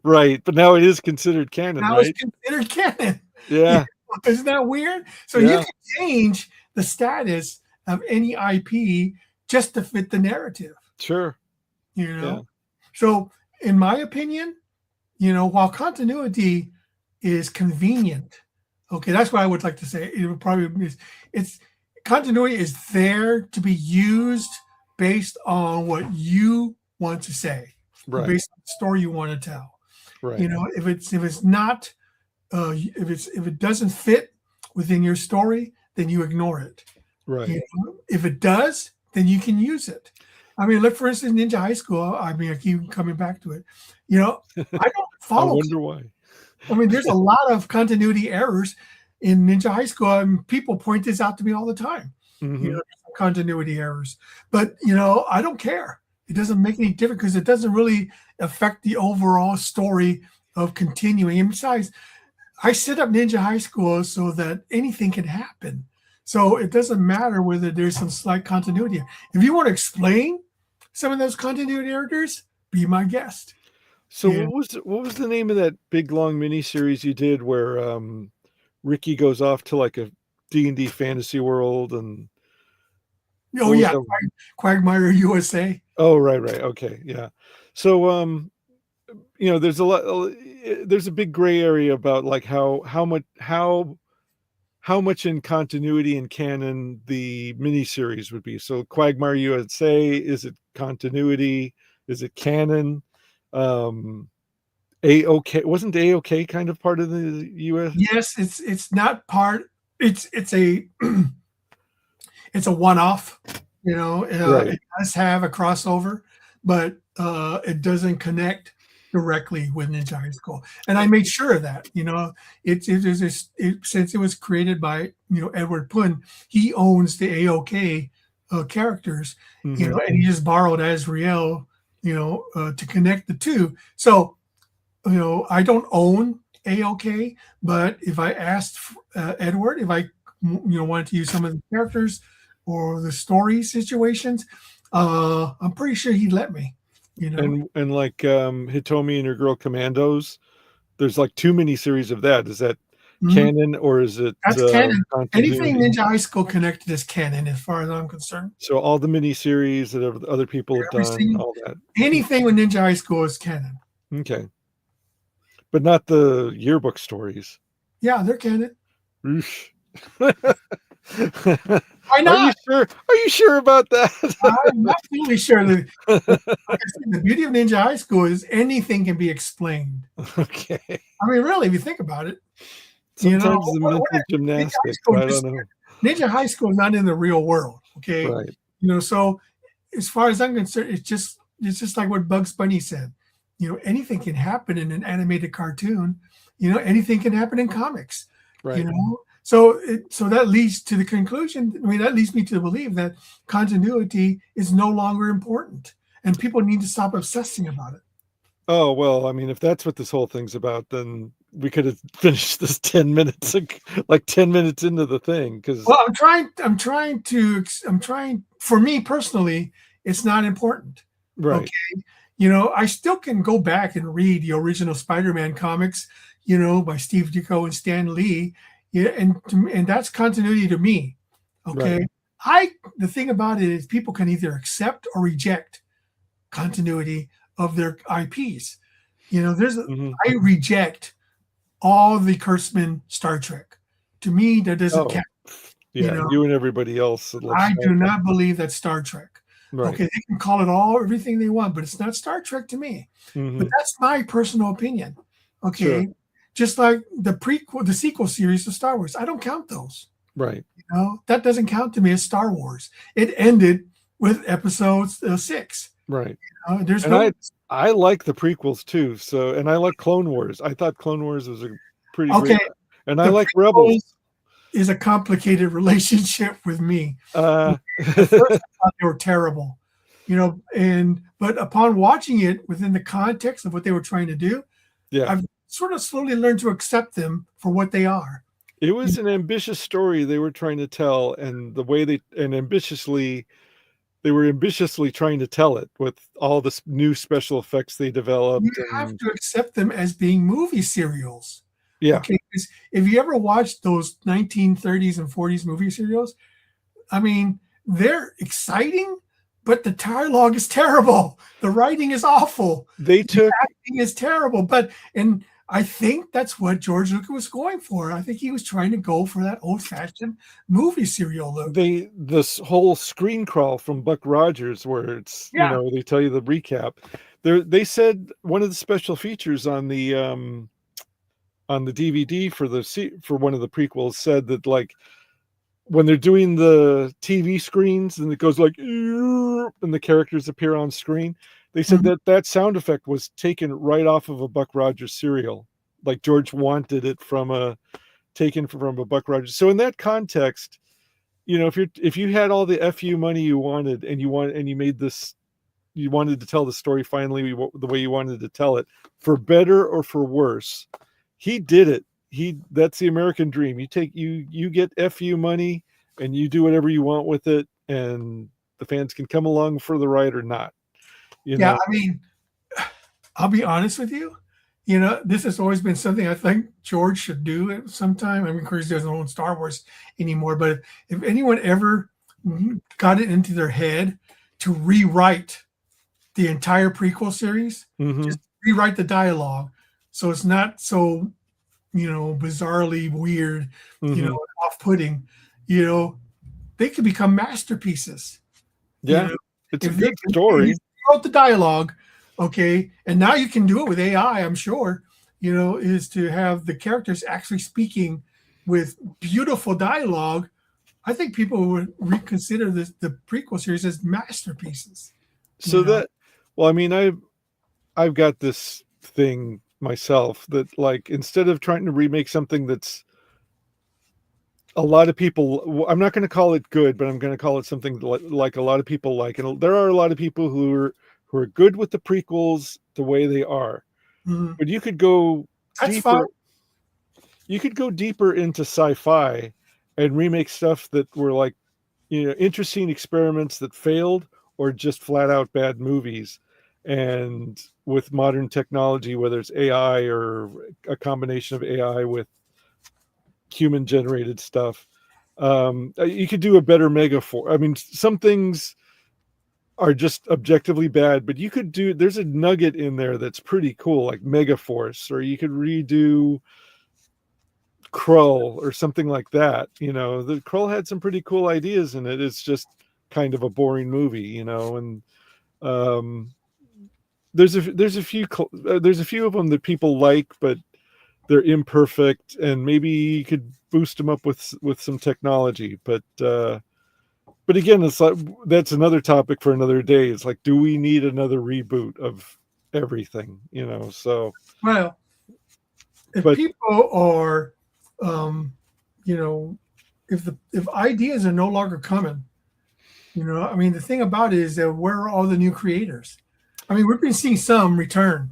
Right, but now it is considered canon. Now right? it's considered canon. Yeah. Isn't that weird? So you can change the status of any IP just to fit the narrative. Sure. Yeah. So in my opinion, while continuity is convenient, okay, that's what I would like to say. It would probably be, continuity is there to be used based on what you want to say, right? Based on the story you want to tell, right? If it's not, if it doesn't fit within your story, then you ignore it, right? If it does, then you can use it. I mean, look, for instance, Ninja High School. I mean, I keep coming back to it. I don't follow. I wonder why. I mean, there's a lot of continuity errors in Ninja High School, and people point this out to me all the time. Mm-hmm. Continuity errors. But, I don't care. It doesn't make any difference because it doesn't really affect the overall story of continuing. And besides, I set up Ninja High School so that anything can happen. So it doesn't matter whether there's some slight continuity. If you want to explain some of those continuity errors, be my guest. So what was the name of that big long miniseries you did where Ricky goes off to like a D&D fantasy world and Quagmire USA. Oh, right. Okay. Yeah. So there's there's a big gray area about like how much in continuity and canon the miniseries would be. So Quagmire USA, is it continuity? Is it canon? AOK, wasn't AOK kind of part of the US? Yes, it's not part. It's a it's a one-off. Right. It does have a crossover, but it doesn't connect directly with Ninja High School. And I made sure of that. Since it was created by Edward Pun, he owns the AOK characters. Mm-hmm. And he just borrowed Azrael to connect the two. So, I don't own AOK, but if I asked Edward if I, wanted to use some of the characters or the story situations, I'm pretty sure he'd let me. And like Hitomi and Her Girl Commandos, there's like too many series of that. Is that canon or is it? That's canon. Anything Ninja High School connected is canon, as far as I'm concerned. So all the miniseries that other people have done, all that. Anything with Ninja High School is canon. Okay, but not the yearbook stories. Yeah, they're canon. Why Are you not? sure? Are you sure about that? I'm absolutely sure that, like I said, the beauty of Ninja High School is anything can be explained. Okay. I mean, really, if you think about it, Sometimes the what mental Ninja High gymnastics. School I don't just know. Ninja High School is not in the real world, okay? Right. So as far as I'm concerned, it's just like what Bugs Bunny said. Anything can happen in an animated cartoon. Anything can happen in comics. Right. So that leads to the conclusion. I mean, that leads me to believe that continuity is no longer important, and people need to stop obsessing about it. Oh, well, I mean, if that's what this whole thing's about, then we could have finished this 10 minutes, like 10 minutes into the thing. Because, Well, I'm trying. For me personally, it's not important. right. Okay. I still can go back and read the original Spider-Man comics, by Steve Ditko and Stan Lee. Yeah, and that's continuity to me. Okay. The thing about it is people can either accept or reject continuity of their IPs. Mhm. I reject all the Kurtzman Star Trek. To me, that doesn't Oh, count. yeah. You and everybody else that loves I Star do Trek. not believe that's Star Trek. Right. Okay, they can call it everything they want, but it's not Star Trek to me. But Mhm. that's my personal opinion. Sure. Okay, just like the sequel series of Star Wars, I don't count those. Right. That doesn't count to me as Star Wars. It ended with Episode 6. Right. There's And no I like the prequels too. So, and I like Clone Wars. I thought Clone Wars was a pretty okay. great. And I The like prequels Rebels. is a complicated relationship with me. Uh, At first, I thought they were terrible, but upon watching it within the context of what they were trying to do, yeah. I've sort of slowly learned to accept them for what they are. It was an ambitious story they were trying to tell, and the way they were ambitiously trying to tell it with all the new special effects they You developed. have And to accept them as being movie serials. yeah, Okay, 'cause if you ever watched those 1930s and 40s movie serials, I mean, they're exciting, but the dialogue is terrible. The writing is awful. they took Acting is terrible. And I think that's what George Lucas was going for. I think he was trying to go for that old-fashioned movie serial look. this whole screen crawl from Buck Rogers, where it's Yeah. they tell you the recap. They said one of the special features on the DVD for one of the prequels said that, like, when they're doing the TV screens and it goes like and the characters appear on screen, they said Mhm. that sound effect was taken right off of a Buck Rogers serial. Like George wanted it taken from a Buck Rogers. So in that context, if you had all the FU money you wanted and you made this, you wanted to tell the story finally the way you wanted to tell it, for better or for worse, he did it. That's the American dream. You get FU money and you do whatever you want with it, and the fans can come along for the ride or not. Yeah, I mean, I'll be honest with you. This has always been something I think George should do at some time. I mean, of course, he doesn't own Star Wars anymore, but if anyone ever got it into their head to rewrite the entire prequel series, just rewrite the dialogue so it's not so, bizarrely weird, off-putting, they could become masterpieces. Yeah, it's a If good story. wrote the dialogue, okay, and now you can do it with AI, I'm sure, is to have the characters actually speaking with beautiful dialogue. I think people would reconsider the prequel series as masterpieces. So well, I mean, I've got this thing myself that, like, instead of trying to remake something that's a lot of people, I'm not going to call it good, but I'm going to call it something like a lot of people like. And there are a lot of people who are good with the prequels the way they are. Mhm. But you could go That's deeper. fine. You could go deeper into sci-fi and remake stuff that were like, interesting experiments that failed, or just flat out bad movies. And with modern technology, whether it's AI or a combination of AI with human generated stuff, you could do a better Megaforce. I mean, some things are just objectively bad, but there's a nugget in there that's pretty cool, like Megaforce, or you could redo Krull or something like that. The Krull had some pretty cool ideas in it. It's just kind of a boring movie, and um, there's a few of them that people like, but they're imperfect, and maybe you could boost them up with some technology. But again, it's like that's another topic for another day. It's like, do we need another reboot of everything? So Well, if but people are, you know, if ideas are no longer coming, I mean, the thing about it is that where are all the new creators? I mean, we've been seeing some return.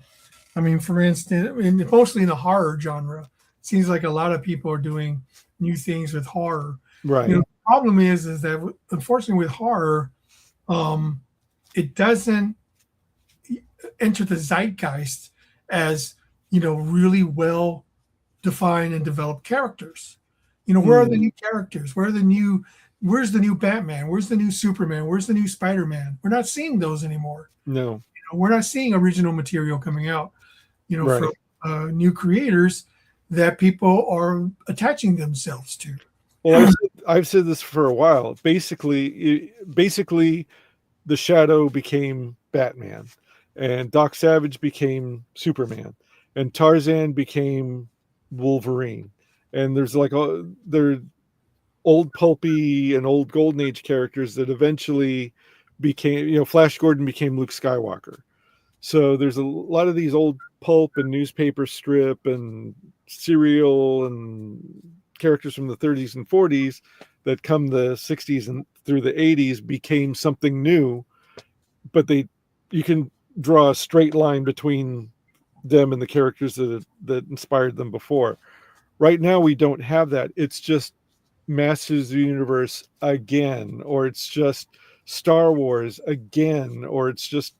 I mean, for instance, mostly in the horror genre, it seems like a lot of people are doing new things with horror. right, The problem is that unfortunately with horror, it doesn't enter the zeitgeist as really well defined and developed characters. Where are the new characters? Where's the new Batman? Where's the new Superman? Where's the new Spider-Man? We're not seeing those anymore. no, We're not seeing original material coming out, right. from new creators that people are attaching themselves to. Well, I've said this for a while. Basically, the Shadow became Batman, and Doc Savage became Superman, and Tarzan became Wolverine. And there's they're old pulpy and old Golden Age characters that eventually became, Flash Gordon became Luke Skywalker. So there's a lot of these old pulp and newspaper strip and serial and characters from the 30s and 40s that come the 60s and through the 80s became something new, but you can draw a straight line between them and the characters that inspired them before. Right now we don't have that. It's just Masters of the Universe again, or it's just Star Wars again, or it's just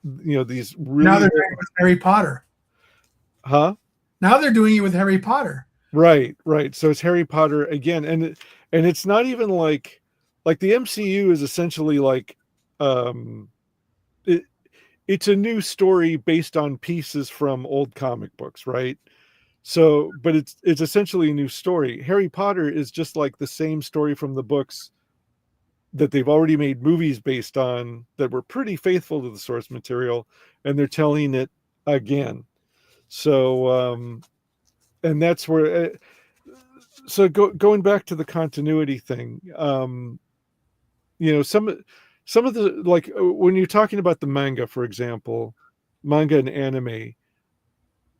these really Now they're doing it with Harry Potter. Now they're doing it with Harry Potter. Right. So it's Harry Potter again, and it's not even like the MCU is essentially like it's a new story based on pieces from old comic books, right? So, but it's essentially a new story. Harry Potter is just like the same story from the books that they've already made movies based on that were pretty faithful to the source material, and they're telling it again. So, and that's where. So going back to the continuity thing, some of the, like when you're talking about the manga, for example, manga and anime,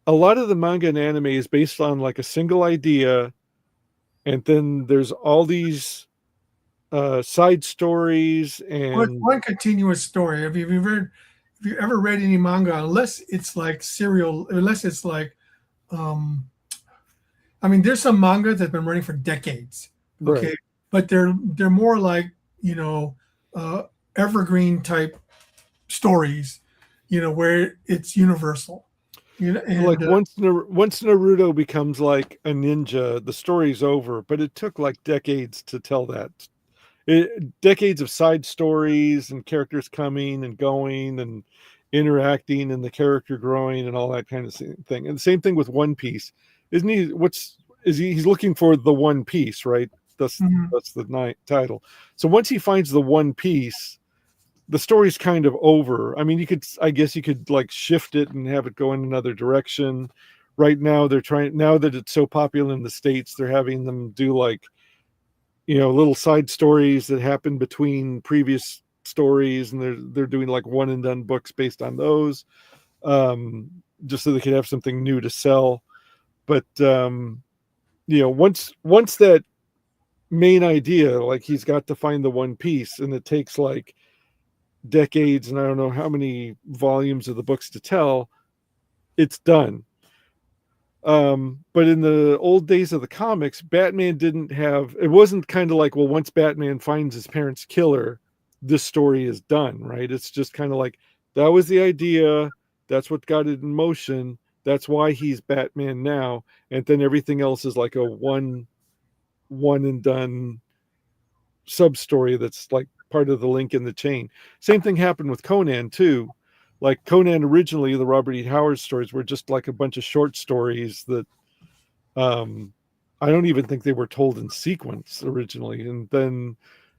a lot of the manga and anime is based on like a single idea, and then there's all these side stories and one continuous story. Have you ever read any manga? Unless it's like serial, unless it's like, I mean, there's some manga that's been running for decades. Okay, right. But they're more like evergreen type stories, where it's universal. And, like once Naruto becomes like a ninja, the story's over. But it took like decades to tell that. Decades of side stories and characters coming and going and interacting and the character growing and all that kind of thing. And the same thing with One Piece. Isn't he? He's looking for the One Piece, right? That's the title. So once he finds the One Piece, the story's kind of over. I mean, I guess you could like shift it and have it go in another direction. Right now, now that it's so popular in the States, they're having them do like, little side stories that happen between previous stories, and they're doing like one and done books based on those, just so they could have something new to sell. But once that main idea, like he's got to find the One Piece, and it takes like decades and I don't know how many volumes of the books to tell, it's done. But in the old days of the comics, Batman it wasn't kind of like, well, once Batman finds his parents' killer, this story is done, right? It's just kind of like, that was the idea, that's what got it in motion, that's why he's Batman now, and then everything else is like a one and done sub story that's like part of the link in the chain. Same thing happened with Conan too. Like Conan originally, the Robert E. Howard stories were just like a bunch of short stories that I don't even think they were told in sequence originally, and then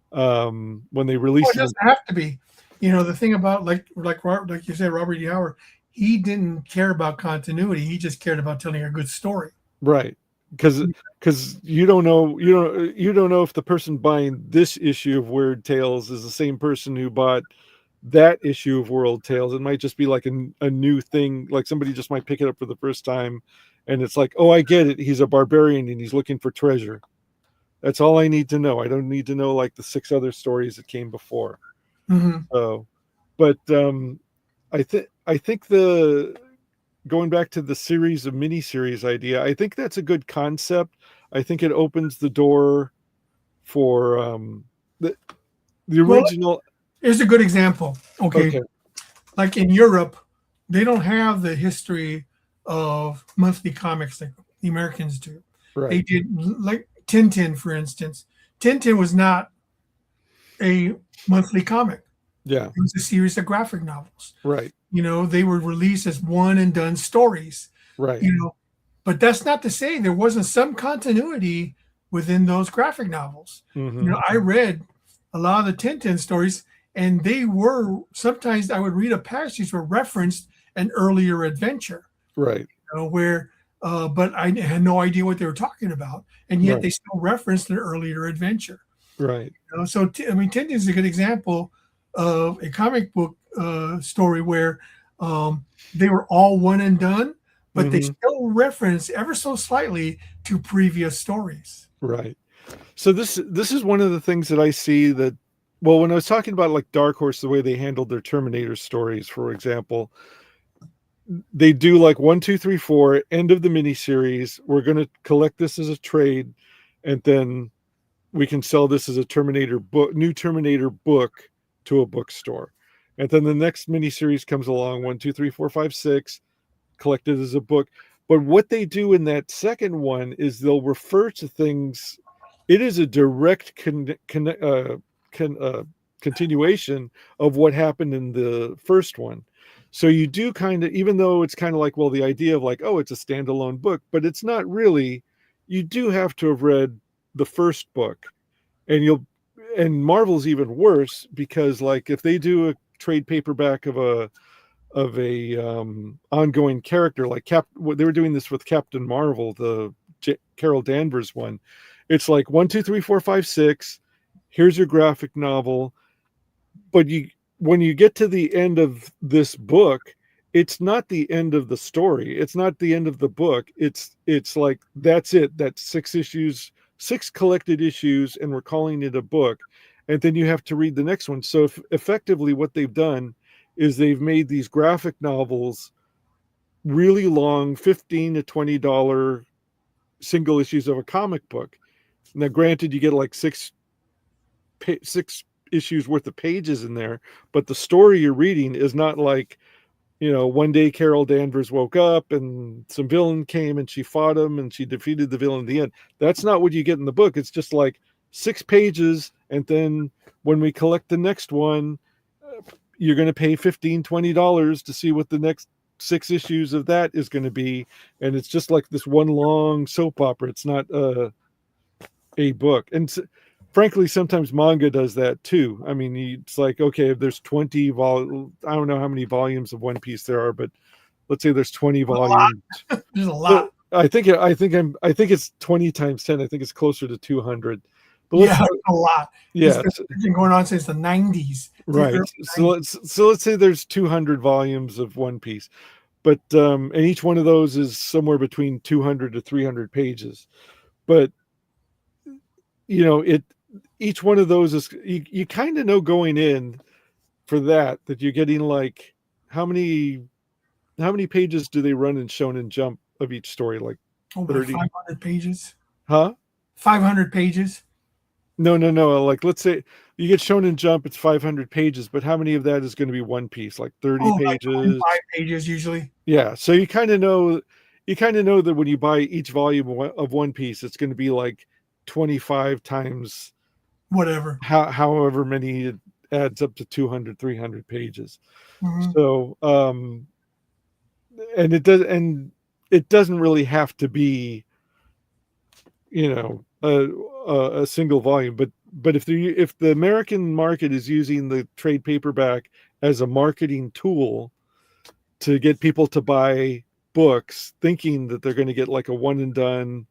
when they Oh, released it them, doesn't have to be. You know, the thing about like you said, Robert D. Howard, he didn't care about continuity. He just cared about telling a good story. right? Because you don't know if the person buying this issue of Weird Tales is the same person who bought that issue of World Tales. It might just be like a new thing. Like somebody just might pick it up for the first time, and it's like, oh, I get it. He's a barbarian and he's looking for treasure. That's all I need to know. I don't need to know like the 6 other stories that came before. Mm-hmm. So, but I think the going back to the series of miniseries idea, I think that's a good concept. I think it opens the door for the Well, original. here's a good example. Okay, Okay, like in Europe, they don't have the history of monthly comics like the Americans do. They right, did like Tintin, for instance. Tintin was not a monthly comic. yeah, It was a series of graphic novels. right, You know, they were released as one and done stories. right, You know, but that's not to say there wasn't some continuity within those graphic novels. You hmm, know, I read a lot of the Tintin stories, and they were sometimes I would read a passage where referenced an earlier adventure, right, where, but I had no idea what they were talking about, and yet right, they still referenced an earlier adventure. right, You know, so I mean, Tintin is a good example of a comic book story where they were all one and done, but they hmm, still reference ever so slightly to previous stories. right. So this is one of the things that I see that, well, when I was talking about like Dark Horse, the way they handled their Terminator stories, for example, they do like 1, 2, 3, 4, end of the miniseries. We're going to collect this as a trade, and then we can sell this as a Terminator book, new Terminator book to a bookstore. And then the next miniseries comes along, 1, 2, 3, 4, 5, 6, collected as a book. But what they do in that second one is they'll refer to things. It is a direct con, continuation of what happened in the first one. So you do kind of, even though it's kind of like, well, the idea of like, oh, it's a standalone book, but it's not really. You do have to have read the first book, and and Marvel's even worse because like if they do a trade paperback of a ongoing character like they were doing this with Captain Marvel, the Carol Danvers one. It's like 1, 2, 3, 4, 5, 6. Here's your graphic novel, but when you get to the end of this book, it's not the end of the story. It's not the end of the book. It's like that's it. That's 6 issues, 6 collected issues, and we're calling it a book. And then you have to read the next one. So effectively, what they've done is they've made these graphic novels really long, $15 to $20 single issues of a comic book. Now, granted, you get like 6 issues worth of pages in there, but the story you're reading is not like, one day Carol Danvers woke up and some villain came and she fought him and she defeated the villain in the end. That's not what you get in the book. It's just like 6 pages, and then when we collect the next one, you're going to pay $15-$20 to see what the next 6 issues of that is going to be, and it's just like this one long soap opera. It's not a book. And frankly, sometimes manga does that too. I mean, it's like, okay, if there's 20 I don't know how many volumes of One Piece there are, but let's say there's 20 volumes. There's a lot. I think it's 20 times 10. I think it's closer to 200. But Yeah, a lot. yeah, It's been going on since the 90s. right. So let's say there's 200 volumes of One Piece, but and each one of those is somewhere between 200 to 300 pages. But each one of those is you kind of know going in for that you're getting like how many pages do they run in Shonen Jump of each story, like Over 30? 500 pages. Huh? 500 pages. No, like let's say you get Shonen Jump, it's 500 pages, but how many of that is going to be One Piece? Like 30 Oh, like pages? 25 pages usually. Yeah, so you kind of know that when you buy each volume of One Piece, it's going to be like 25 times Whatever. however many, it adds up to 200, 300 pages. Mhm. So and it doesn't really have to be a single volume. But if the American market is using the trade paperback as a marketing tool to get people to buy books, thinking that they're going to get like a one and done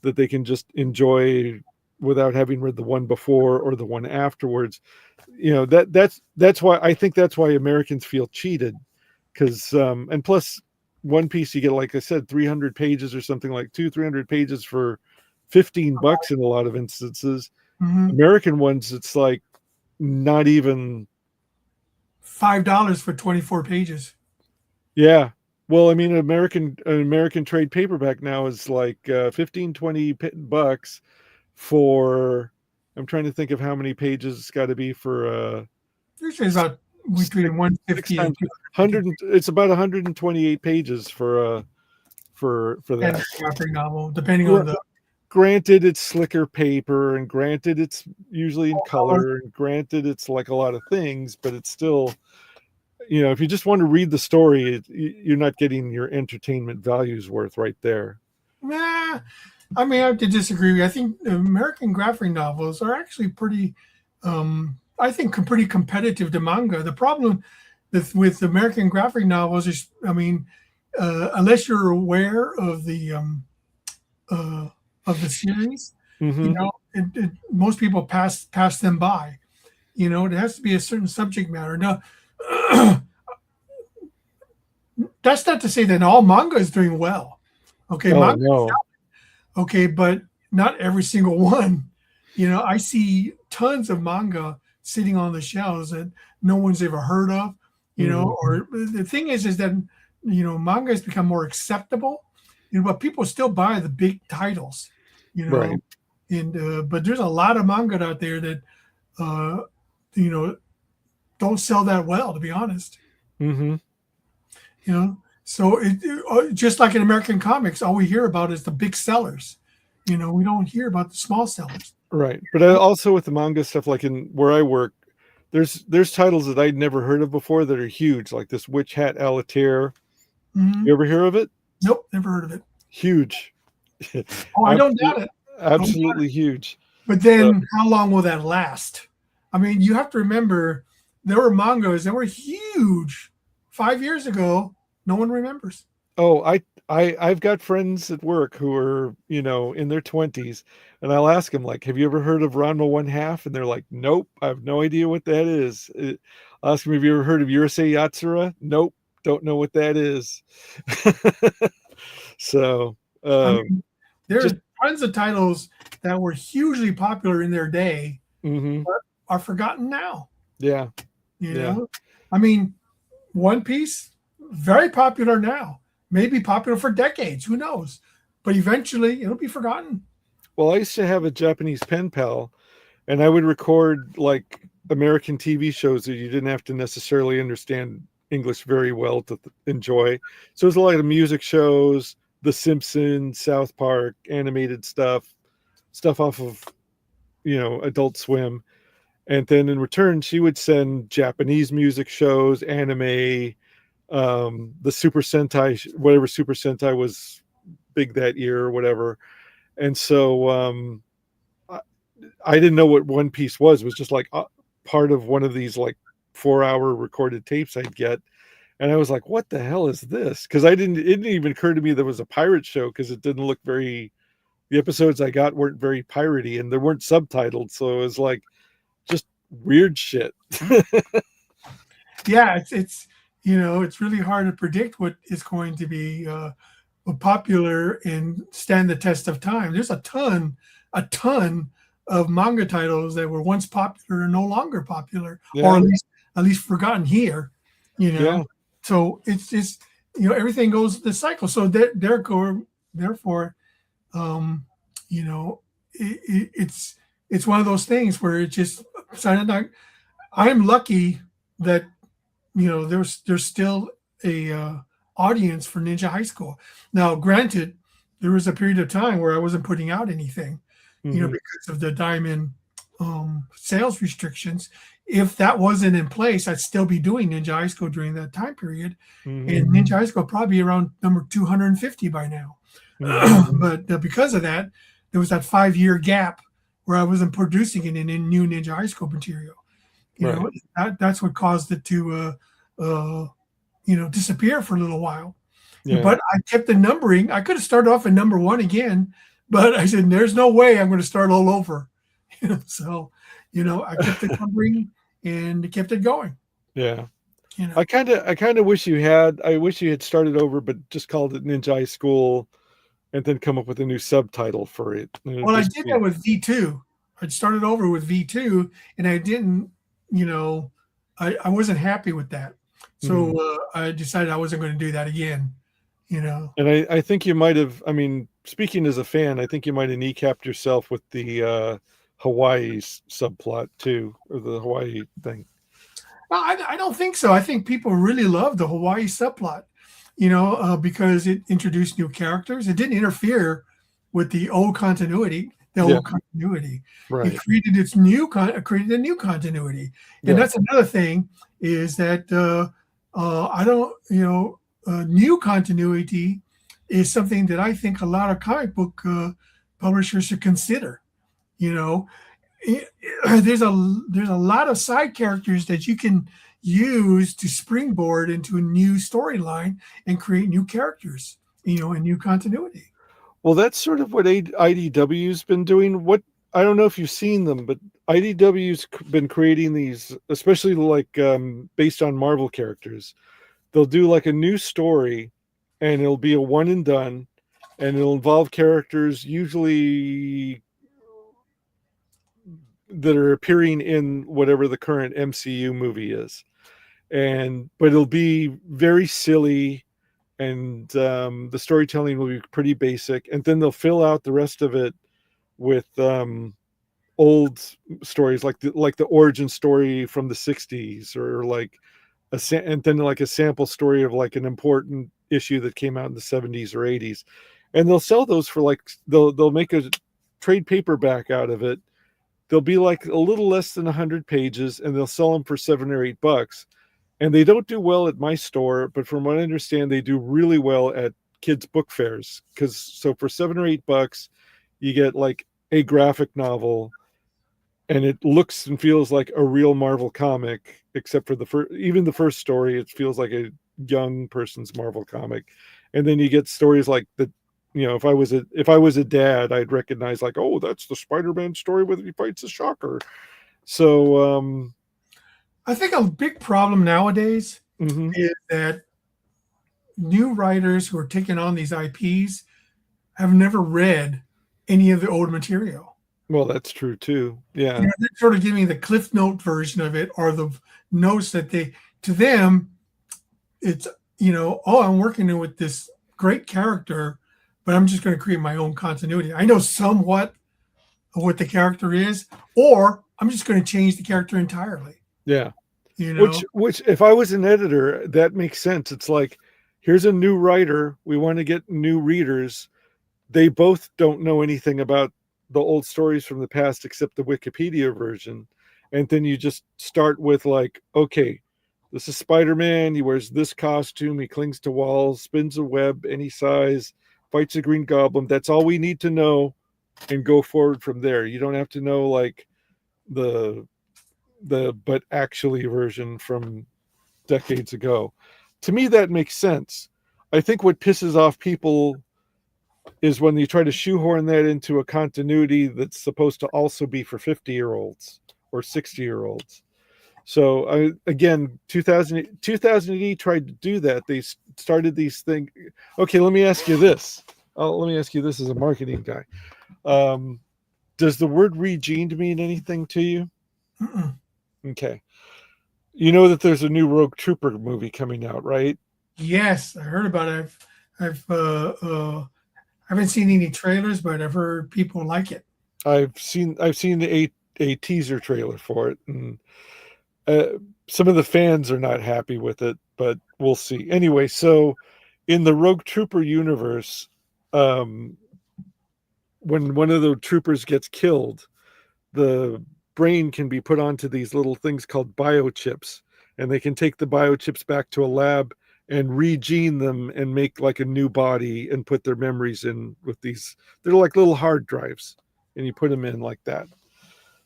that they can just enjoy without having read the one before or the one afterwards, that's why I think that's why Americans feel cheated, because and plus One Piece, you get, like I said, 300 pages or something, like 300 pages for $15 in a lot of instances. Mm-hmm. American ones, it's like not even $5 for 24 pages. Yeah. Well, I mean, an American trade paperback now is like $15-20 for. I'm trying to think of how many pages it's got to be for. Usually it's about between 150 and 100. It's about 128 pages for that graphic novel, depending on the. Granted, it's slicker paper, and granted, it's usually in color, and granted, it's like a lot of things, but it's still, if you just want to read the story, you're not getting your entertainment values worth right there. Nah, I mean, I have to disagree. I think American graphic novels are actually pretty, I think, pretty competitive to manga. The problem with American graphic novels is, I mean, unless you're aware of the series, Mm-hmm. most people pass them by. It has to be a certain subject matter. Now, that's not to say that all manga is doing well. Okay, manga, no. Okay, but not every single one. I see tons of manga sitting on the shelves that no one's ever heard of. Or the thing is that manga has become more acceptable. But people still buy the big titles. Right. And but there's a lot of manga out there that don't sell that well, to be honest. Mm-hmm. So just like in American comics, all we hear about is the big sellers. We don't hear about the small sellers. Right. But also with the manga stuff, like in where I work, there's titles that I'd never heard of before that are huge, like this Witch Hat Alitair. Mm-hmm. You ever hear of it? Nope, never heard of it. Huge. I don't doubt it. Absolutely huge. But then how long will that last? I mean, you have to remember there were mangas that were huge 5 years ago. No one remembers. Oh, I've got friends at work who are, in their 20s, and I'll ask them, like, have you ever heard of Ranma 1/2? And they're like, nope, I have no idea what that is. I'll ask them, have you ever heard of Urusei Yatsura? Nope, don't know what that is. So there's tons of titles that were hugely popular in their day, mm-hmm. but are forgotten now. Yeah. I mean, One Piece, very popular now, maybe popular for decades, who knows? But eventually it'll be forgotten. Well, I used to have a Japanese pen pal, and I would record like American TV shows that you didn't have to necessarily understand English very well to enjoy. So there's a lot of music shows, The Simpsons, South Park, animated stuff off of, Adult Swim. And then in return, she would send Japanese music shows, anime, the Super Sentai, whatever Super Sentai was big that year or whatever. And so I didn't know what One Piece was. It was just like part of one of these like 4-hour recorded tapes I'd get. And I was like, what the hell is this? Because it didn't even occur to me there was a pirate show, because it didn't look the episodes I got weren't very piratey, and they weren't subtitled. So it was like just weird shit. Yeah, it's really hard to predict what is going to be popular and stand the test of time. There's a ton of manga titles that were once popular and no longer popular, or at least forgotten here. Yeah. So it's just everything goes the cycle. So therefore, it's one of those things where it just. I am lucky that there's still a audience for Ninja High School. Now, granted, there was a period of time where I wasn't putting out anything, Mm-hmm. because of the Diamond sales restrictions. If that wasn't in place, I'd still be doing Ninja High School during that time period. Mm-hmm. And Ninja High School probably around number 250 by now. Mm-hmm. But because of that, there was that 5-year gap where I wasn't producing any new Ninja High School material. You know, that's what caused it to disappear for a little while. Yeah. But I kept the numbering. I could have started off at number 1 again, but I said, there's no way I'm going to start all over. So, I kept the numbering and kept it going. Yeah. I kind of wish you had started over, but just called it Ninja High School and then come up with a new subtitle for it. Well, I did that with V2. I started over with V2 and I didn't, I wasn't happy with that. So I decided I wasn't going to do that again, And I think you might have, speaking as a fan, I think you might have kneecapped yourself with the Hawaii subplot too, or the Hawaii thing. I don't think so. I think people really love the Hawaii subplot, because it introduced new characters. It didn't interfere with the old continuity. Old continuity. Right. It created created a new continuity, and that's another thing is that new continuity is something that I think a lot of comic book publishers should consider. There's a lot of side characters that you can use to springboard into a new storyline and create new characters, and new continuity. Well, that's sort of what IDW's been doing. I don't know if you've seen them, but IDW's been creating these, especially like based on Marvel characters. They'll do like a new story, and it'll be a one and done, and it'll involve characters usually that are appearing in whatever the current MCU movie is, but it'll be very silly. And the storytelling will be pretty basic, and then they'll fill out the rest of it with old stories like the origin story from the 60s, or and then like a sample story of like an important issue that came out in the 70s or 80s, and they'll sell those for they'll make a trade paperback out of it. They'll be like a little less than 100 pages, and they'll sell them for $7 or $8. And they don't do well at my store, but from what I understand, they do really well at kids' book fairs. So for $7 or $8, you get like a graphic novel, and it looks and feels like a real Marvel comic, except for the first story, it feels like a young person's Marvel comic. And then you get stories like if I was a dad, I'd recognize like, oh, that's the Spider-Man story where he fights a Shocker. So I think a big problem nowadays is that new writers who are taking on these IPs have never read any of the old material. Well, that's true too. Yeah. They're sort of giving the Cliff Note version of it, or the notes that to them, it's, I'm working with this great character, but I'm just going to create my own continuity. I know somewhat of what the character is, or I'm just going to change the character entirely. Yeah. Which if I was an editor, that makes sense. It's like, here's a new writer. We want to get new readers. They both don't know anything about the old stories from the past except the Wikipedia version. And then you just start with like, okay, this is Spider-Man. He wears this costume. He clings to walls, spins a web any size, fights a Green Goblin. That's all we need to know, and go forward from there. You don't have to know like the but actually version from decades ago. To me, that makes sense. I think what pisses off people is when you try to shoehorn that into a continuity that's supposed to also be for 50-year-olds or 60-year-olds. So again, 2000 tried to do that. They started these things. Okay, let me ask you this. Let me ask you this as a marketing guy. Does the word regened mean anything to you? Mm-mm. Okay. You know that there's a new Rogue Trooper movie coming out, right? Yes, I heard about it. I haven't seen any trailers, but I've heard people like it. I've seen a teaser trailer for it, and some of the fans are not happy with it, but we'll see. Anyway, so in the Rogue Trooper universe, when one of the troopers gets killed, the brain can be put onto these little things called biochips, and they can take the biochips back to a lab and regene them and make like a new body and put their memories in with these. They're like little hard drives, and you put them in like that.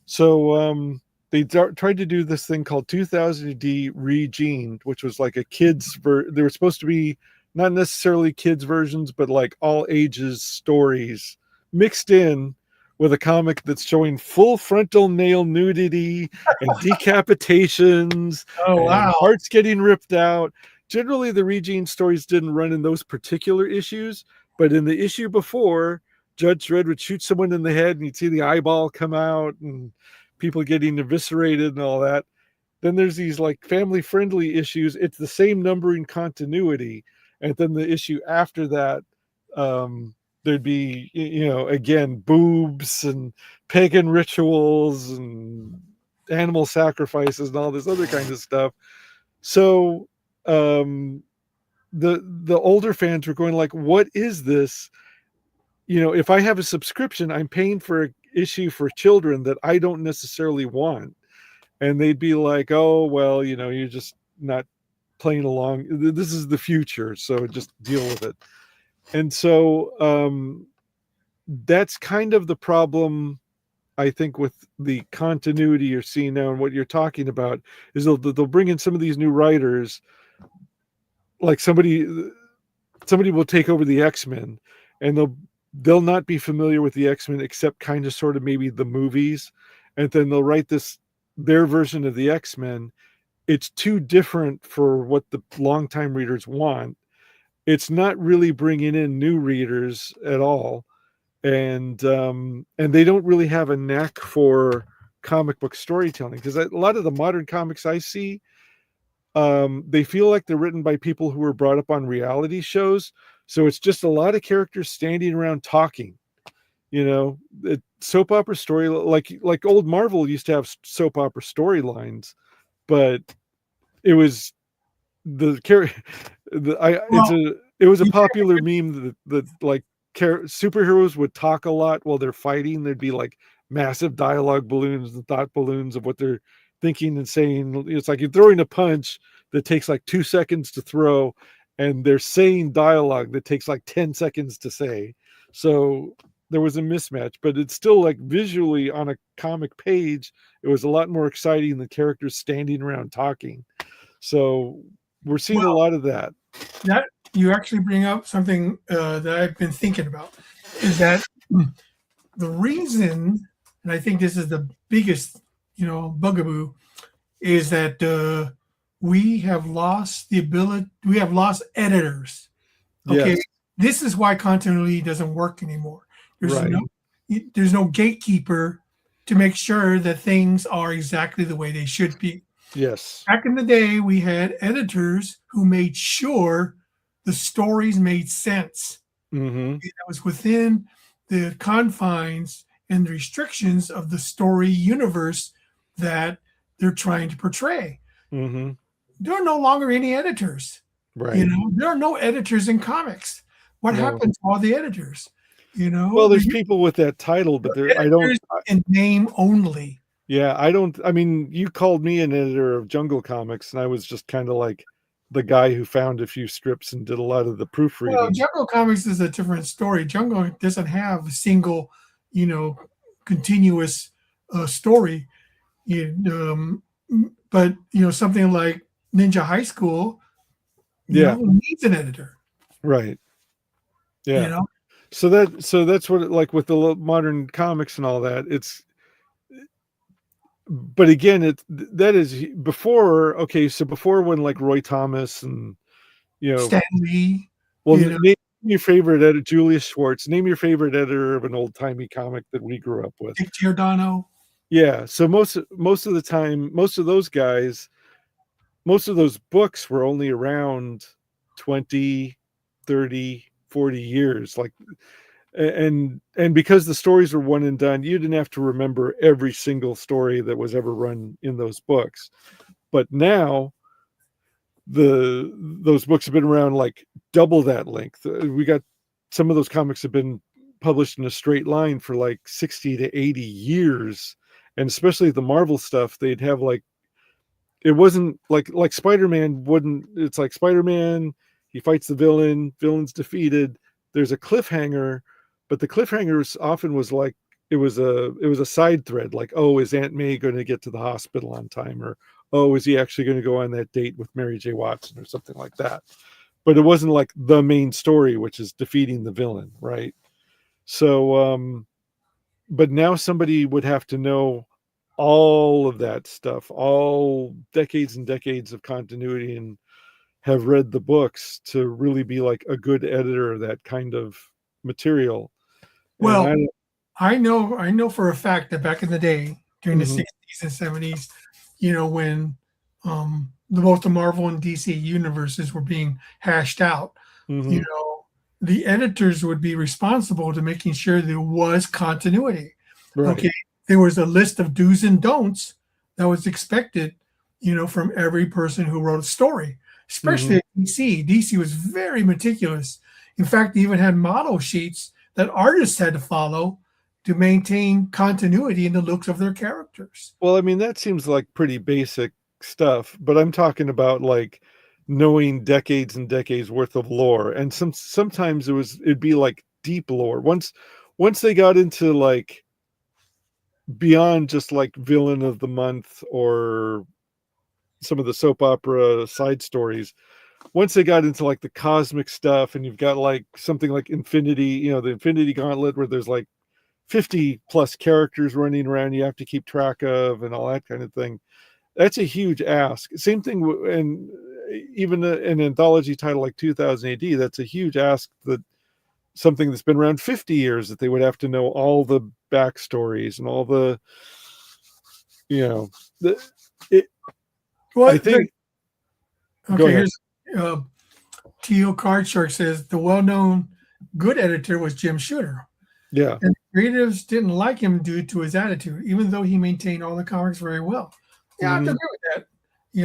So they tried to do this thing called 2000 AD Regened, which was like a kids they were supposed to be not necessarily kids versions, but like all ages stories mixed in with a comic that's showing full frontal nail nudity and decapitations Oh, and wow. hearts getting ripped out. Generally, the Regine stories didn't run in those particular issues, but in the issue before, Judge Dredd would shoot someone in the head and you'd see the eyeball come out and people getting eviscerated and all that. Then there's these like family friendly issues. It's the same numbering continuity. And then the issue after that, there'd be, again, boobs and pagan rituals and animal sacrifices and all this other kind of stuff. So the older fans were going like, what is this? If I have a subscription, I'm paying for an issue for children that I don't necessarily want. And they'd be like, oh, well, you're just not playing along. This is the future, so just deal with it. And so that's kind of the problem, I think, with the continuity you're seeing now and what you're talking about is they'll bring in some of these new writers, like somebody will take over the X-Men, and they'll not be familiar with the X-Men except kind of sort of maybe the movies, and then they'll write their version of the X-Men. It's too different for what the longtime readers want. It's not really bringing in new readers at all, and they don't really have a knack for comic book storytelling, because a lot of the modern comics I see, they feel like they're written by people who were brought up on reality shows. So it's just a lot of characters standing around talking. Soap opera story, like old Marvel used to have soap opera storylines, but it was it was a popular meme that like superheroes would talk a lot while they're fighting. There'd be like massive dialogue balloons and thought balloons of what they're thinking and saying. It's like you're throwing a punch that takes like 2 seconds to throw, and they're saying dialogue that takes like 10 seconds to say. So there was a mismatch, but it's still like visually on a comic page, it was a lot more exciting than characters standing around talking. So we're seeing a lot of that. That you actually bring up something that I've been thinking about, is that the reason, and I think this is the biggest, bugaboo, is that we have lost the ability. We have lost editors. Okay, Yes. This is why continuity doesn't work anymore. Right. There's no gatekeeper to make sure that things are exactly the way they should be. Yes. Back in the day, we had editors who made sure the stories made sense. Mm-hmm. That was within the confines and the restrictions of the story universe that they're trying to portray. Mm-hmm. There are no longer any editors. Right. There are no editors in comics. What happened to all the editors? Well, there's people with that title, but I don't. In name only. Yeah, I don't. I mean, you called me an editor of Jungle Comics, and I was just kind of like the guy who found a few strips and did a lot of the proofreading. Well, Jungle Comics is a different story. Jungle doesn't have a single, continuous story. But something like Ninja High School, needs an editor. Right. Yeah. So that's what like with the modern comics and all that. But again, that is before. Okay, so before when like Roy Thomas and Stan Lee. Well, name your favorite editor, Julius Schwartz. Name your favorite editor of an old timey comic that we grew up with. Dick Giordano. Yeah. So most of the time, most of those guys, most of those books were only around 20, 30, 40 years. Like, and because the stories were one and done, you didn't have to remember every single story that was ever run in those books. But now those books have been around like double that length. We got some of those comics have been published in a straight line for like 60 to 80 years. And especially the Marvel stuff, they'd have like it wasn't like Spider-Man wouldn't. It's like Spider-Man, he fights the villain's defeated. There's a cliffhanger, but the cliffhanger often was like it was a side thread, like, oh, is Aunt May going to get to the hospital on time, or oh, is he actually going to go on that date with Mary J. Watson or something like that. But it wasn't like the main story, which is defeating the villain, right? So but now somebody would have to know all of that stuff, all decades and decades of continuity, and have read the books to really be like a good editor of that kind of material. Well, And I know for a fact that back in the day, during the Mhm. 60s and 70s, when the both the Marvel and DC universes were being hashed out, you Mhm. know, the editors would be responsible to making sure there was continuity. Right. Okay, there was a list of do's and don'ts that was expected, from every person who wrote a story, especially Mhm. at DC. DC was very meticulous. In fact, they even had model sheets that artists had to follow to maintain continuity in the looks of their characters. Well, I mean, that seems like pretty basic stuff, but I'm talking about like knowing decades and decades worth of lore. And sometimes it'd be like deep lore. Once they got into like beyond just like villain of the month or some of the soap opera side stories, once they got into like the cosmic stuff, and you've got like something like Infinity, the Infinity Gauntlet, where there's like 50 plus characters running around you have to keep track of and all that kind of thing. That's a huge ask. Same thing, and even an anthology title like 2000 AD, that's a huge ask, that something that's been around 50 years, that they would have to know all the backstories and all the, the, it, I Well, think, go okay, ahead. here's uh, Teal Card Shark says the well-known good editor was Jim Shooter. Yeah. And creatives didn't like him due to his attitude, even though he maintained all the comics very well. Yeah, I have to Mhm. agree with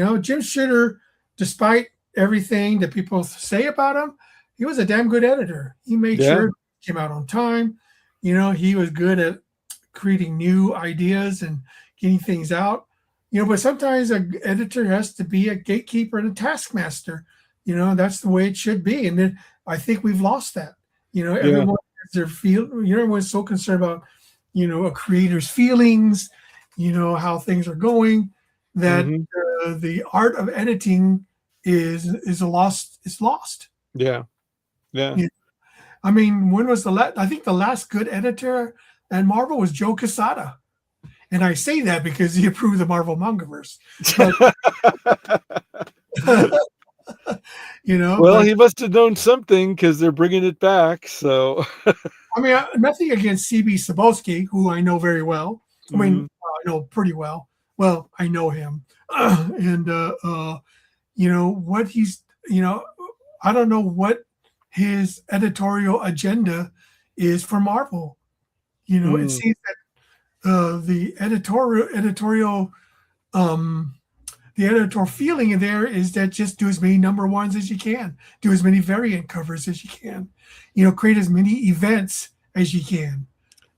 that. Jim Shooter, despite everything that people say about him, he was a damn good editor. He made Yeah. sure it came out on time. He was good at creating new ideas and getting things out. But sometimes an editor has to be a gatekeeper and a taskmaster. That's the way it should be. And then I think we've lost that. Yeah. Everyone has their feel. Everyone's so concerned about, a creator's feelings, how things are going, that Mhm. the art of editing is a lost. It's lost. Yeah. Yeah. Yeah. I mean, when was the last? I think the last good editor at Marvel was Joe Quesada. And I say that because he approved the Marvel Mangaverse. But, Well, but he must have known something, because they're bringing it back. So, I mean, nothing against CB Cebulski, who I know very well. I mean, Mhm. I know pretty well. Well, I know him. And, what he's, I don't know what his editorial agenda is for Marvel. It Mm. seems that the editorial the editorial feeling in there is that just do as many number ones as you can, do as many variant covers as you can, create as many events as you can.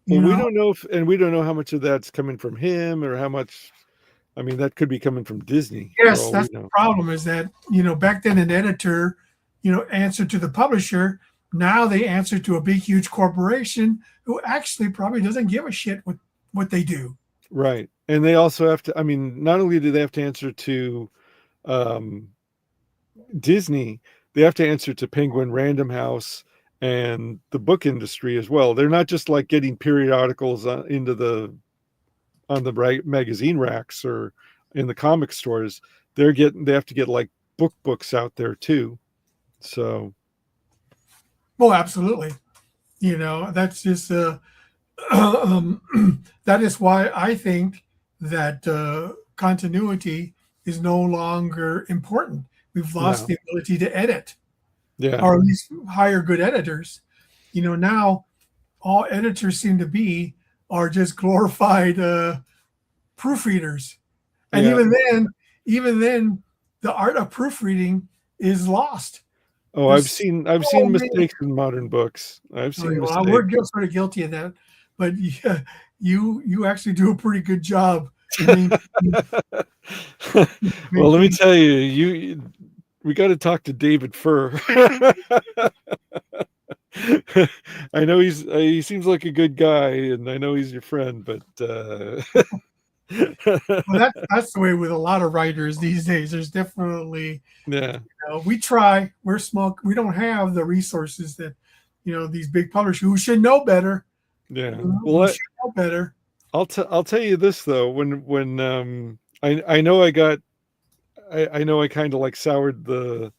Well, You we know, don't know we don't know how much of that's coming from him, or how much. I mean, that could be coming from Disney for yes, all we that's the know. problem. Is that back then an editor, answered to the publisher. Now they answer to a big, huge corporation who actually probably doesn't give a shit what they do. Right. And they also have to, I mean, not only do they have to answer to um, Disney, they have to answer to Penguin Random House and the book industry as well. They're not just like getting periodicals into on the magazine racks or in the comic stores. They have to get like books out there too. So, Oh, absolutely. That's just that is why I think that continuity is no longer important. We've lost no. the ability to edit, Yeah. or at least hire good editors. Now all editors seem to be are just glorified proofreaders, and Yeah. even then, the art of proofreading is lost. Oh, There's I've so seen many. mistakes in modern books. I've Oh, seen yeah, well, we're mistakes. sort of guilty of that, but yeah, you actually do a pretty good job Well, let me tell you, we got to talk to David Furr. I know he seems like a good guy, and I know he's your friend, but Well, that's the way with a lot of writers these days. There's definitely, yeah, we try. We're small. We don't have the resources that, these big publishers who should know better. yeah. Who should know better. I'll tell you this though. When I know I got I know I kind of like soured the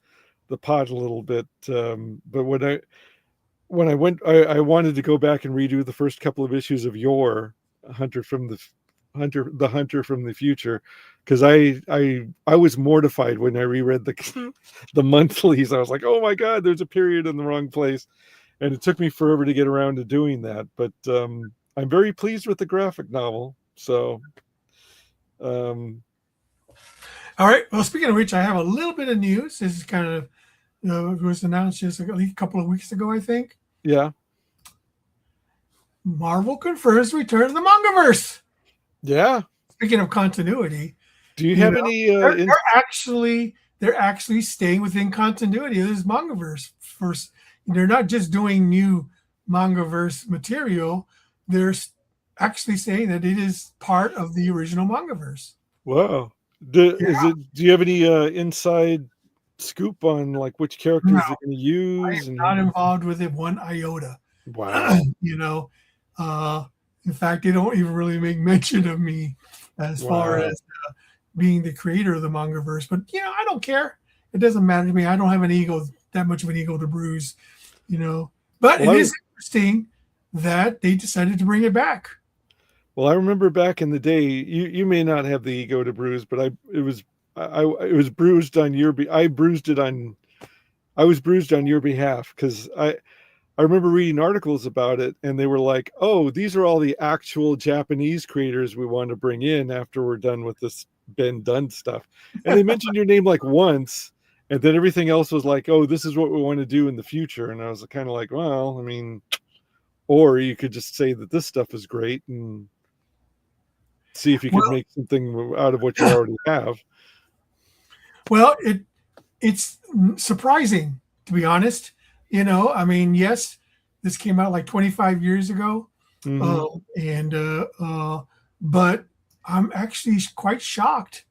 pot a little bit, but when I went, I wanted to go back and redo the first couple of issues of Your Hunter from the Hunter from the Future, because I was mortified when I reread the monthlies. I was like, oh my god, there's a period in the wrong place, and it took me forever to get around to doing that. But I'm very pleased with the graphic novel. So, all right. Well, speaking of which, I have a little bit of news. This is kind of it was announced just a couple of weeks ago, I think. Yeah. Marvel confirms return to the Mangaverse. Yeah. Speaking of continuity, do you have any? They're actually staying within continuity of this Mangaverse. First, they're not just doing new Mangaverse material. They're actually saying that it is part of the original Mangaverse. Wow. Do you have any inside scoop on like which characters they're going to use? I'm not involved with it one iota. Wow. In fact, they don't even really make mention of me as far as being the creator of the Mangaverse. But I don't care. It doesn't matter to me. I don't have that much of an ego to bruise. But it is interesting that they decided to bring it back. Well, I remember back in the day, you may not have the ego to bruise, but it was bruised on your I was bruised on your behalf, because I remember reading articles about it, and they were like, oh, these are all the actual Japanese creators we want to bring in after we're done with this Ben Dunn stuff. And they mentioned your name like once, and then everything else was like, oh, this is what we want to do in the future. And I was kind of like, well, I mean, or you could just say that this stuff is great and see if you could make something out of what you already have. Well, it's surprising, to be honest. I mean, yes, this came out like 25 years ago, but I'm actually quite shocked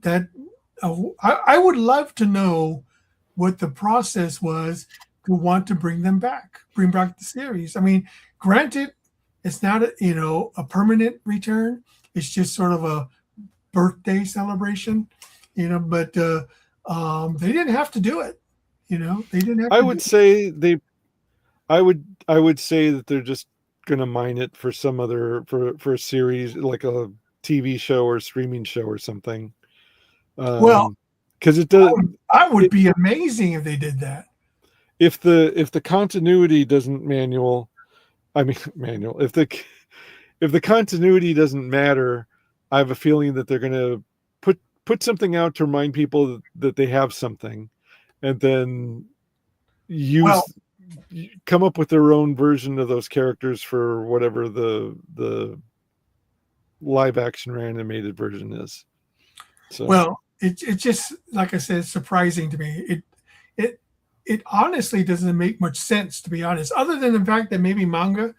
that I would love to know what the process was to want to bring back the series. I mean, granted, it's not a permanent return. It's just sort of a birthday celebration, but they didn't have to do it. They didn't have I would say that they're just going to mine it for some other, for a series, like a TV show or streaming show or something. Because it does. I would be amazing if they did that. If the continuity doesn't if the continuity doesn't matter, I have a feeling that they're going to put something out to remind people that they have something, and then come up with their own version of those characters for whatever the live action or animated version is. So. Well, it's just, like I said, surprising to me. It honestly doesn't make much sense, to be honest, other than the fact that maybe manga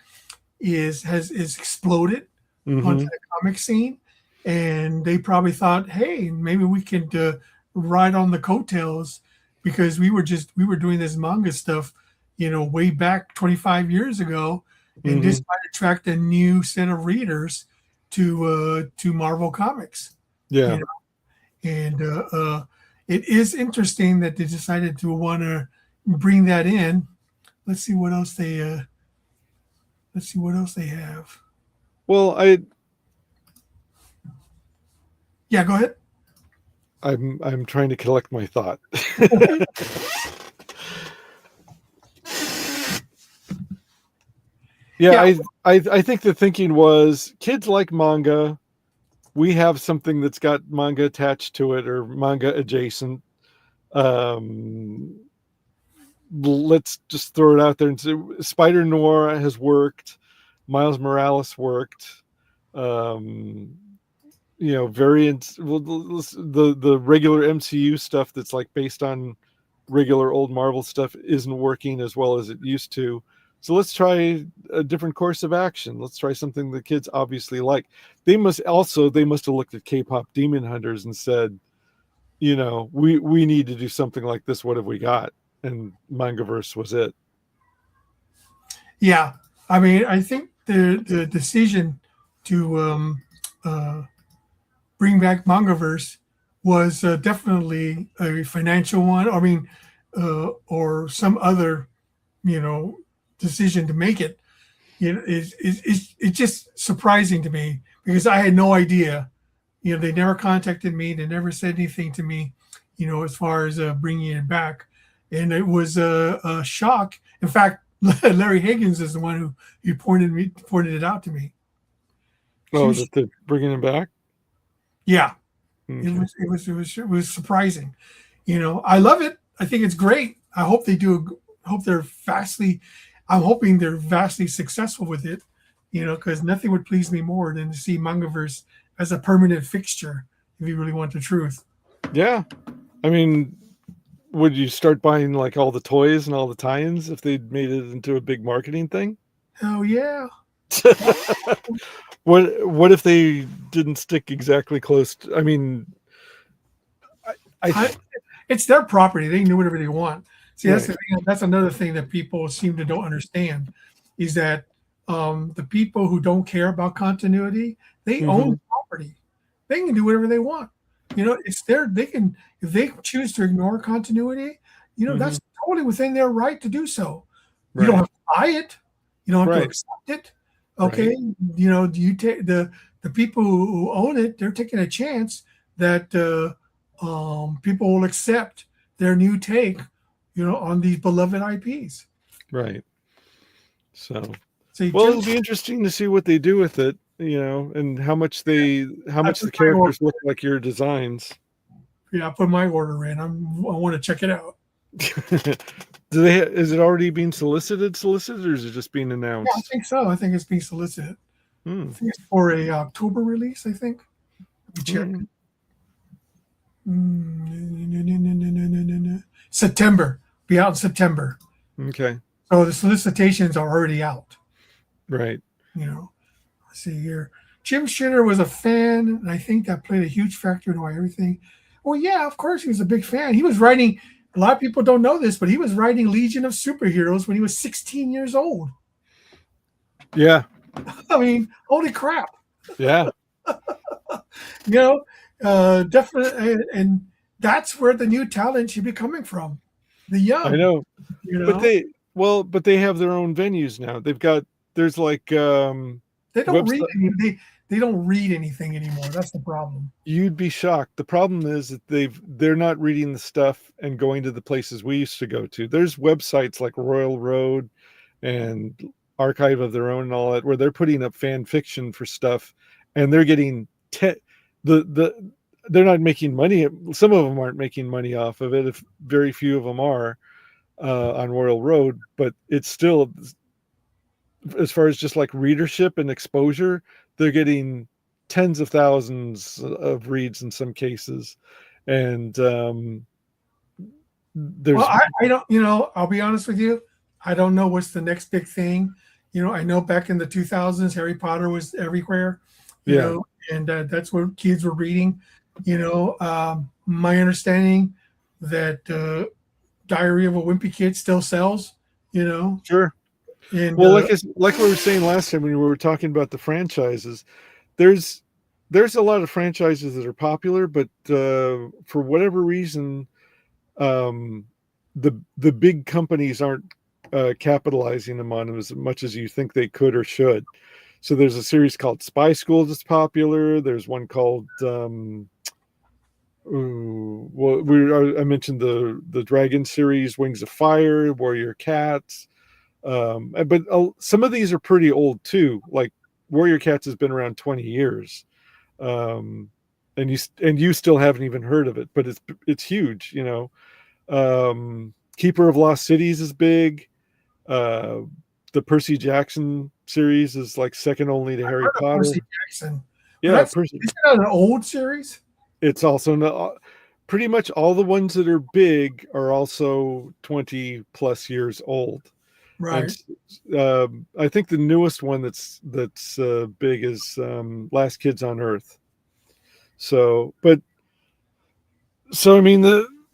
is exploded onto the comic scene, and they probably thought, hey, maybe we could ride on the coattails, because we were doing this manga stuff, way back 25 years ago, and this might attract a new set of readers to Marvel Comics. Yeah. And it is interesting that they decided to want to bring that in. Let's see what else they have. Well, yeah, go ahead. I'm trying to collect my thought. Yeah, I think the thinking was, kids like manga. We have something that's got manga attached to it or manga adjacent. Let's just throw it out there and say Spider Noir has worked. Miles Morales worked. variants. Well, the regular MCU stuff that's like based on regular old Marvel stuff isn't working as well as it used to. So let's try a different course of action. Let's try something the kids obviously like. They must have looked at K-pop Demon Hunters and said, we need to do something like this. What have we got? And Mangaverse was it. Yeah, I mean, I think the decision to bring back Mangaverse was definitely a financial one. I mean, or some other, decision to make it. It's just surprising to me because I had no idea. They never contacted me. They never said anything to me, as far as bringing it back, and it was a shock. In fact, Larry Higgins is the one who pointed it out to me. Oh, that they're bringing him back? Yeah, Okay. it was surprising. I love it. I think it's great. I hope they do. I'm hoping they're vastly successful with it. Because nothing would please me more than to see Mangaverse as a permanent fixture. If you really want the truth. Yeah, I mean, would you start buying like all the toys and all the tie-ins if they made it into a big marketing thing? Oh yeah. What if they didn't stick exactly close to, I mean, it's their property. They can do whatever they want. See, right. that's another thing that people seem to don't understand is that the people who don't care about continuity, they own the property. They can do whatever they want. It's if they choose to ignore continuity, that's totally within their right to do so. Right. You don't have to buy it. You don't have Right. to accept it. Okay. Right. You take the people who own it, they're taking a chance that people will accept their new take, on these beloved IPs. Right. So it'll be interesting to see what they do with it, and how much the characters look like your designs. Yeah, I put my order in. I want to check it out. Is it already being solicited, or is it just being announced? Yeah, I think so. I think it's being solicited. I think it's for a October release, I think. Let me check. September. Be out in September. Okay. So the solicitations are already out. Right. Let's see here. Jim Shooter was a fan, and I think that played a huge factor in why everything. Well, yeah, of course he was a big fan. He was writing, a lot of people don't know this, but he was writing Legion of Superheroes when he was 16 years old. Yeah. I mean, holy crap. Yeah. Definitely, and that's where the new talent should be coming from. The young. I know. But they have their own venues now. There's like they don't read anything. They don't read anything anymore. That's the problem. You'd be shocked. The problem is that they're not reading the stuff and going to the places we used to go to. There's websites like Royal Road and Archive of Their Own and all that, where they're putting up fan fiction for stuff, and they're getting they're not making money. Some of them aren't making money off of it. If very few of them are on Royal Road, but it's still, as far as just like readership and exposure, they're getting tens of thousands of reads in some cases. And I don't, I'll be honest with you. I don't know what's the next big thing. I know back in the 2000s, Harry Potter was everywhere, and that's what kids were reading. My understanding that Diary of a Wimpy Kid still sells, Sure. And like we were saying last time when we were talking about the franchises, there's a lot of franchises that are popular, but for whatever reason, the big companies aren't capitalizing them on them as much as you think they could or should. So there's a series called Spy School that's popular. There's one called I mentioned the Dragon series, Wings of Fire, Warrior Cats. But some of these are pretty old too. Like Warrior Cats has been around 20 years, and you still haven't even heard of it. But it's huge, Keeper of Lost Cities is big. The Percy Jackson series is like second only to Harry Potter. Percy Jackson. Well, Yeah, is that an old series? it's also pretty much all the ones that are big are also 20 plus years old. And Right. I think the newest one that's big is Last Kids on Earth. So, I mean,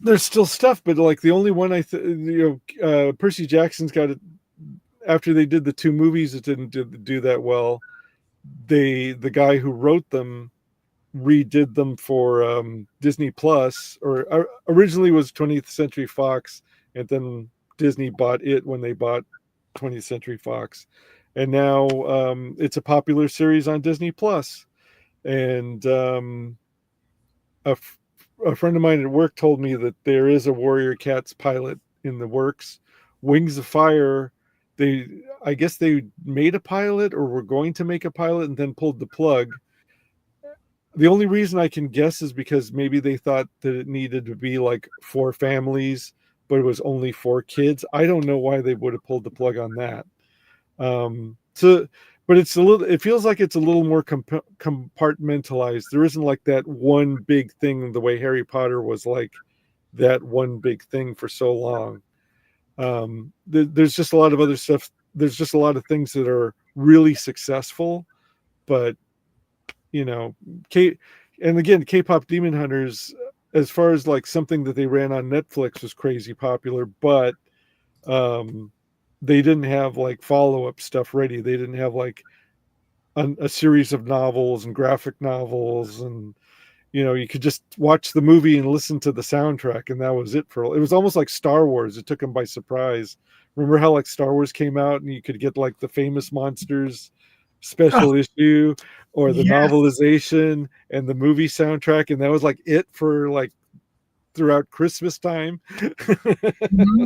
there's still stuff, but like the only one Percy Jackson's got it. After they did the two movies that didn't do that well, the guy who wrote them redid them for Disney Plus, or originally was 20th Century Fox, and then Disney bought it when they bought 20th Century Fox, and now it's a popular series on Disney Plus. And a friend of mine at work told me that there is a Warrior Cats pilot in the works. Wings of Fire, I guess they made a pilot or were going to make a pilot and then pulled the plug. The only reason I can guess is because maybe they thought that it needed to be like for families, but it was only for kids. I don't know why they would have pulled the plug on that. But it feels like it's a little more compartmentalized. There isn't like that one big thing the way Harry Potter was like that one big thing for so long. There's just a lot of other stuff. There's just a lot of things that are really successful, but K-pop Demon Hunters, as far as like something that they ran on Netflix, was crazy popular, but they didn't have like follow-up stuff ready. They didn't have like a series of novels and graphic novels, and you could just watch the movie and listen to the soundtrack, and that was it. It was almost like Star Wars. It took them by surprise. Remember how like Star Wars came out and you could get like the Famous Monsters special issue or the novelization and the movie soundtrack, and that was like it for like throughout Christmas time. Mm-hmm.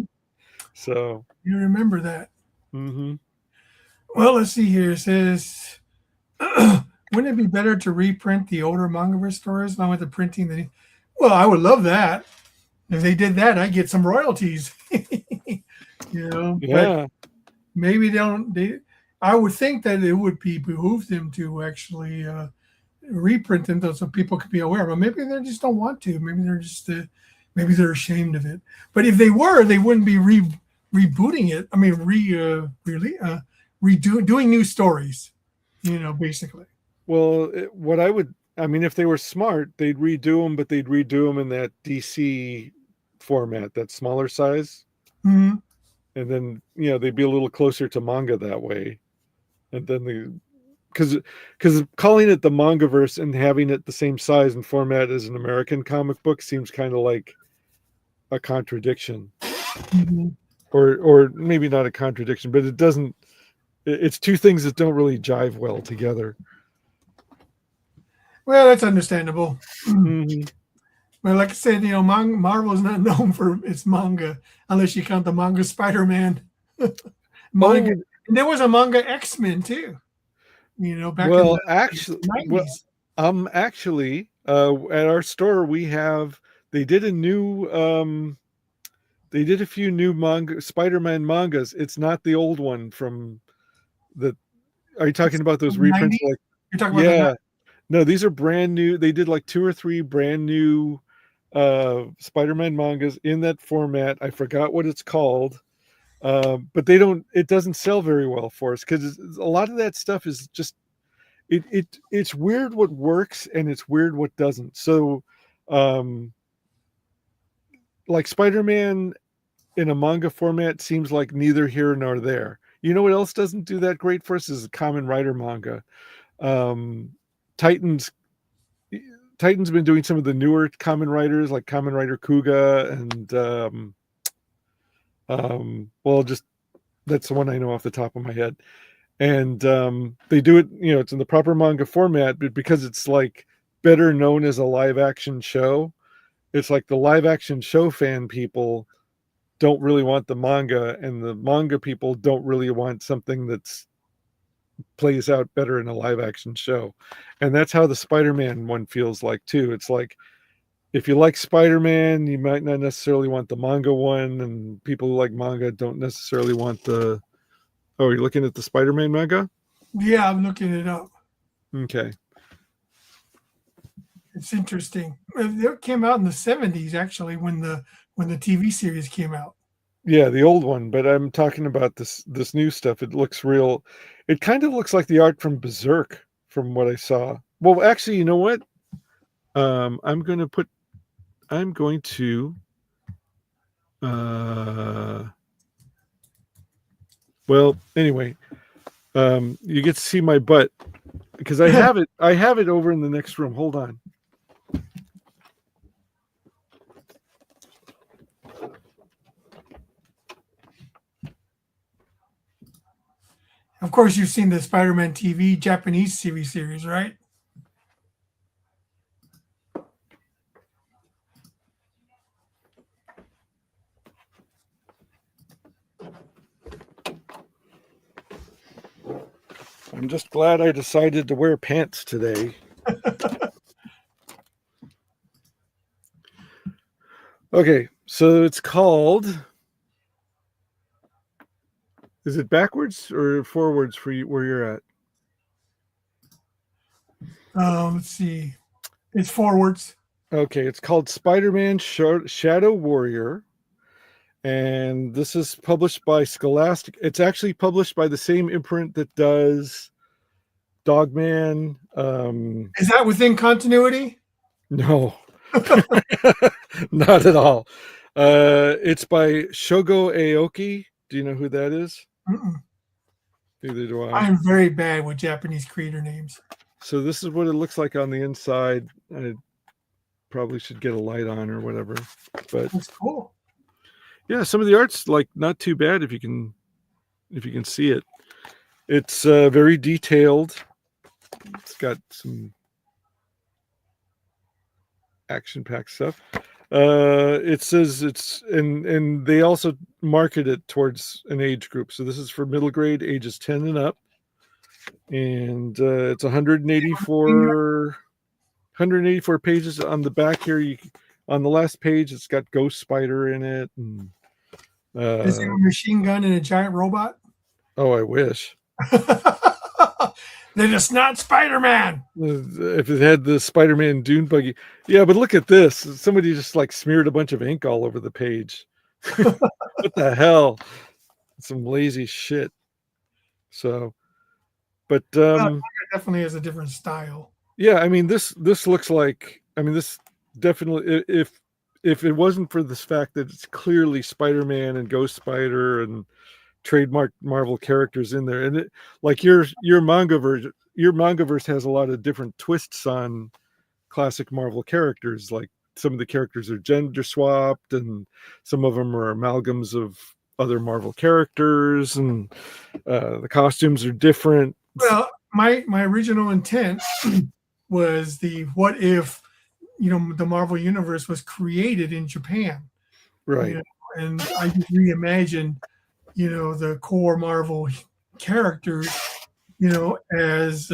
So you remember that. Mm-hmm. Well, let's see here. It says, wouldn't it be better to reprint the older Mangaverse stories along with the printing? Well, I would love that. If they did that, I'd get some royalties. Yeah. But maybe I would think that it would behoove them to actually reprint them so people could be aware. But maybe they just don't want to. Maybe they're just maybe they're ashamed of it. But if they were, they wouldn't be rebooting it. I mean, doing new stories. Basically. Well, if they were smart, they'd redo them, but they'd redo them in that DC format, that smaller size. Mm-hmm. And then, they'd be a little closer to manga that way. And then because calling it the Mangaverse and having it the same size and format as an American comic book seems kind of like a contradiction. Mm-hmm. Or maybe not a contradiction, but it's two things that don't really jive well together. Well, that's understandable. Mm-hmm. Well, like I said, Marvel is not known for its manga unless you count the manga Spider-Man. Manga. Oh. And there was a manga X-Men too. Back in the 90s. Actually, at our store they did a few new Spider-Man mangas. It's not the old one from are you talking about those reprints? Like, you're talking about no, these are brand new. They did like 2 or 3 brand new Spider-Man mangas in that format. I forgot what it's called. But it doesn't sell very well for us because a lot of that stuff is just it's weird what works and it's weird what doesn't. So like Spider-Man in a manga format seems like neither here nor there. You know what else doesn't do that great for us is a Kamen Rider manga. Titan's been doing some of the newer Kamen Riders like Kamen Rider Kuga and just that's the one I know off the top of my head. And they do it, it's in the proper manga format, but because it's like better known as a live action show, it's like the live action show fan people don't really want the manga, and the manga people don't really want something that's plays out better in a live action show. And that's how the Spider-Man one feels like too. It's like if you like Spider-Man, you might not necessarily want the manga one, and people who like manga don't necessarily want the... Oh, you're looking at the Spider-Man manga? Yeah, I'm looking it up. Okay. It's interesting. It came out in the 70s, actually, when the TV series came out. Yeah, the old one, but I'm talking about this new stuff. It looks real. It kind of looks like the art from Berserk from what I saw. Well, actually, you know what? I'm going to well, anyway, you get to see my butt because I have it over in the next room. Hold on. Of course, you've seen the Spider-Man TV Japanese TV series, right? I'm just glad I decided to wear pants today. Okay, so it's called. Is it backwards or forwards for you where you're at? Let's see. It's forwards. Okay, it's called Spider-Man Shadow Warrior. And this is published by Scholastic. It's actually published by the same imprint that does Dogman. Is that within continuity? No, not at all. It's by Shogo Aoki. Do you know who that is? Mm-mm. Neither do I. I'm very bad with Japanese creator names. So this is what it looks like on the inside. I probably should get a light on or whatever. But That's cool. yeah, some of the art's like not too bad if you can see it. It's very detailed. It's got some action-packed stuff. It says it's and they also market it towards an age group. So this is for middle grade, ages 10 and up. And it's 184 pages on the back here. On the last page, it's got Ghost Spider in it. And, is it a machine gun and a giant robot? Oh, I wish. Then it's not Spider-Man. If it had the Spider-Man Dune buggy. Yeah, but look at this. Somebody just like smeared a bunch of ink all over the page. What the hell? Some lazy shit. So, but It definitely has a different style. yeah, I mean this looks like, I mean this definitely, if it wasn't for this fact that it's clearly Spider-Man and Ghost Spider and trademark Marvel characters in there, and it, like your mangaverse has a lot of different twists on classic Marvel characters. Like some of the characters are gender swapped, and some of them are amalgams of other Marvel characters, and the costumes are different. Well, my original intent was the what if, the Marvel Universe was created in Japan, Right. And I just reimagined, the core Marvel characters, as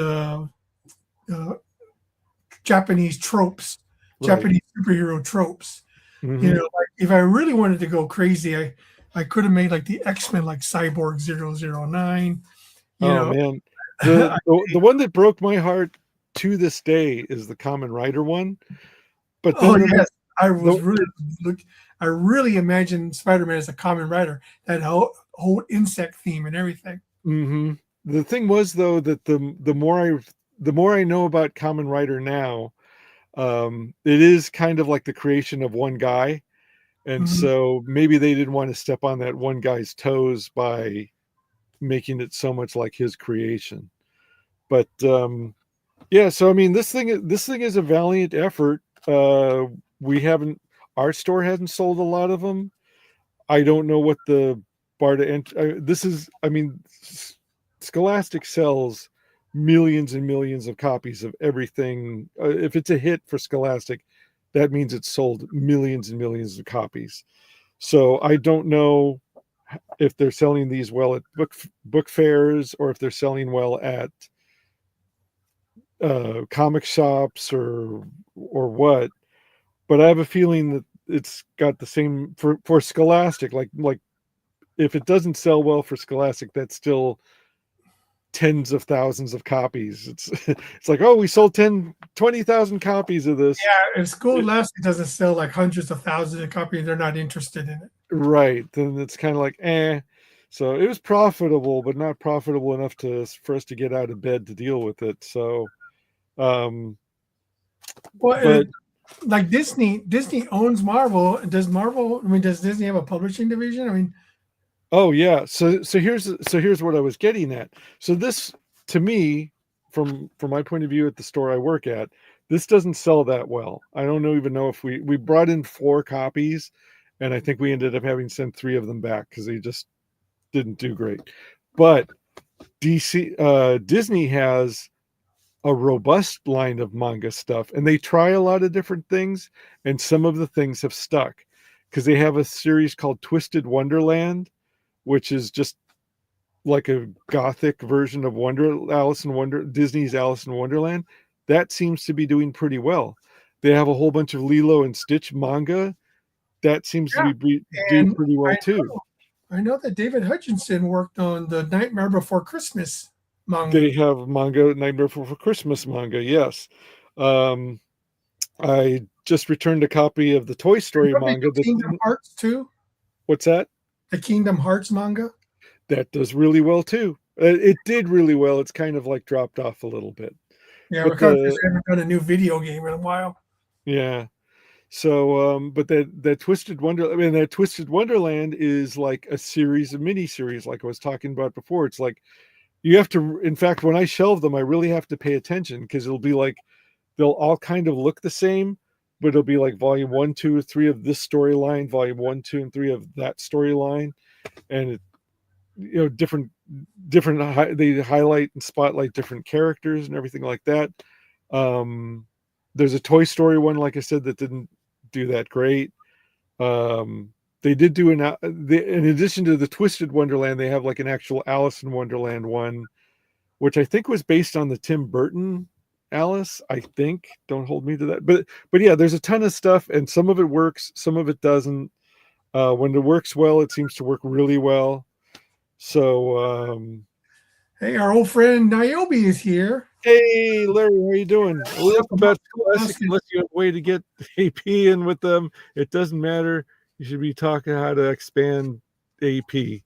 Japanese tropes, Right. Japanese superhero tropes. Mm-hmm. Like if I really wanted to go crazy, I could have made like the X-Men, like Cyborg 009. Man, the one that broke my heart to this day is the Kamen Rider one. But then yes, I really imagined Spider-Man as a Kamen Rider, that whole insect theme and everything. Mm-hmm. The thing was though that the more I know about Kamen Rider now, it is kind of like the creation of one guy, and so maybe they didn't want to step on that one guy's toes by making it so much like his creation. But yeah, so I mean this thing is a valiant effort. Our store hasn't sold a lot of them. I don't know what the Scholastic sells millions and millions of copies of everything. If it's a hit for Scholastic, that means it's sold millions and millions of copies. So I don't know if they're selling these well at book fairs, or if they're selling well at comic shops or what. But I have a feeling that it's got the same for Scholastic. Like if it doesn't sell well for Scholastic, that's still tens of thousands of copies. It's like, oh, we sold 20,000 copies of this. Yeah, if Scholastic doesn't sell like hundreds of thousands of copies, they're not interested in it. Right. Then it's kind of like, eh. So it was profitable, but not profitable enough for us to get out of bed to deal with it. So, Well, but like Disney owns Marvel. Does Disney have a publishing division? I mean, oh yeah. So here's what I was getting at. So this, to me, from my point of view at the store I work at, this doesn't sell that well. I don't even know if we brought in 4 copies, and I think we ended up having sent 3 of them back because they just didn't do great. But Disney has a robust line of manga stuff, and they try a lot of different things, and some of the things have stuck because they have a series called Twisted Wonderland, which is just like a gothic version of Disney's Alice in Wonderland. That seems to be doing pretty well. They have a whole bunch of Lilo and Stitch manga that seems to be doing pretty well too. I know that David Hutchinson worked on the Nightmare Before Christmas manga. They have Nightmare Before Christmas manga, yes. I just returned a copy of the Toy Story manga. Kingdom Hearts too? What's that? The Kingdom Hearts manga? That does really well too. It did really well. It's kind of like dropped off a little bit. Yeah, because they haven't done a new video game in a while. Yeah. So, but that Twisted Wonderland is like a mini series, like I was talking about before. It's like you have to. In fact, when I shelve them, I really have to pay attention because it'll be like they'll all kind of look the same, but it'll be like volume 1, 2, 3 of this storyline, volume 1, 2, and 3 of that storyline, and different. They highlight and spotlight different characters and everything like that. There's a Toy Story one, like I said, that didn't do that great. They did do in addition to the Twisted Wonderland, they have like an actual Alice in Wonderland one, which I think was based on the Tim Burton Alice. I think, don't hold me to that, but yeah, there's a ton of stuff, and some of it works, some of it doesn't. When it works well, it seems to work really well. So, hey, our old friend Niobe is here. Hey, Larry, how you doing? About Scholastic, unless you have a way to get AP in with them, it doesn't matter. You should be talking how to expand AP.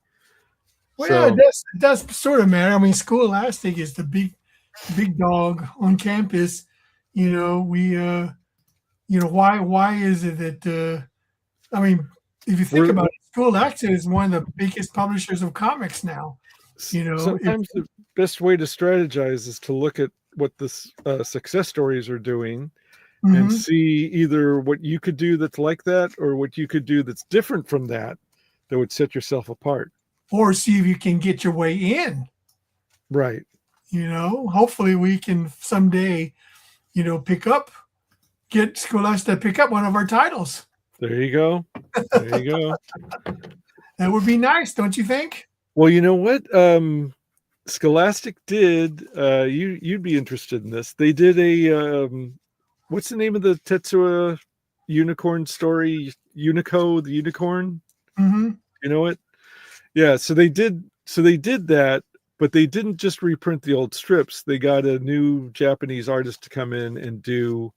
Well, yeah, it does sort of matter. I mean, Scholastic is the big dog on campus. Why is it that? I mean, if you think about it, Scholastic is one of the biggest publishers of comics now. Sometimes the best way to strategize is to look at what the success stories are doing and see either what you could do that's like that or what you could do that's different from that would set yourself apart. Or see if you can get your way in. Right. Hopefully we can someday, get Scholastic to pick up one of our titles. There you go. There you go. That would be nice, don't you think? Well, you know what? Scholastic did. You'd be interested in this. They did a. What's the name of the Tetsuya unicorn story? Unico, the unicorn. Mm-hmm. You know it? Yeah. So they did that, but they didn't just reprint the old strips. They got a new Japanese artist to come in and do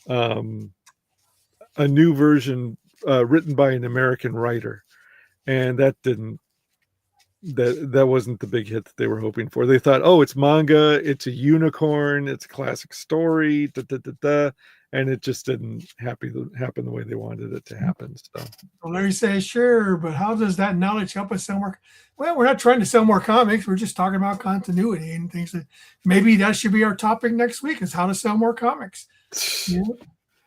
a new version written by an American writer, and that wasn't the big hit that they were hoping for. They thought, oh, it's manga, it's a unicorn, it's a classic story, and it just didn't happen the way they wanted it to happen. So Larry says, sure, but how does that knowledge help us sell more? Well, we're not trying to sell more comics. We're just talking about continuity and things that maybe that should be our topic next week is how to sell more comics.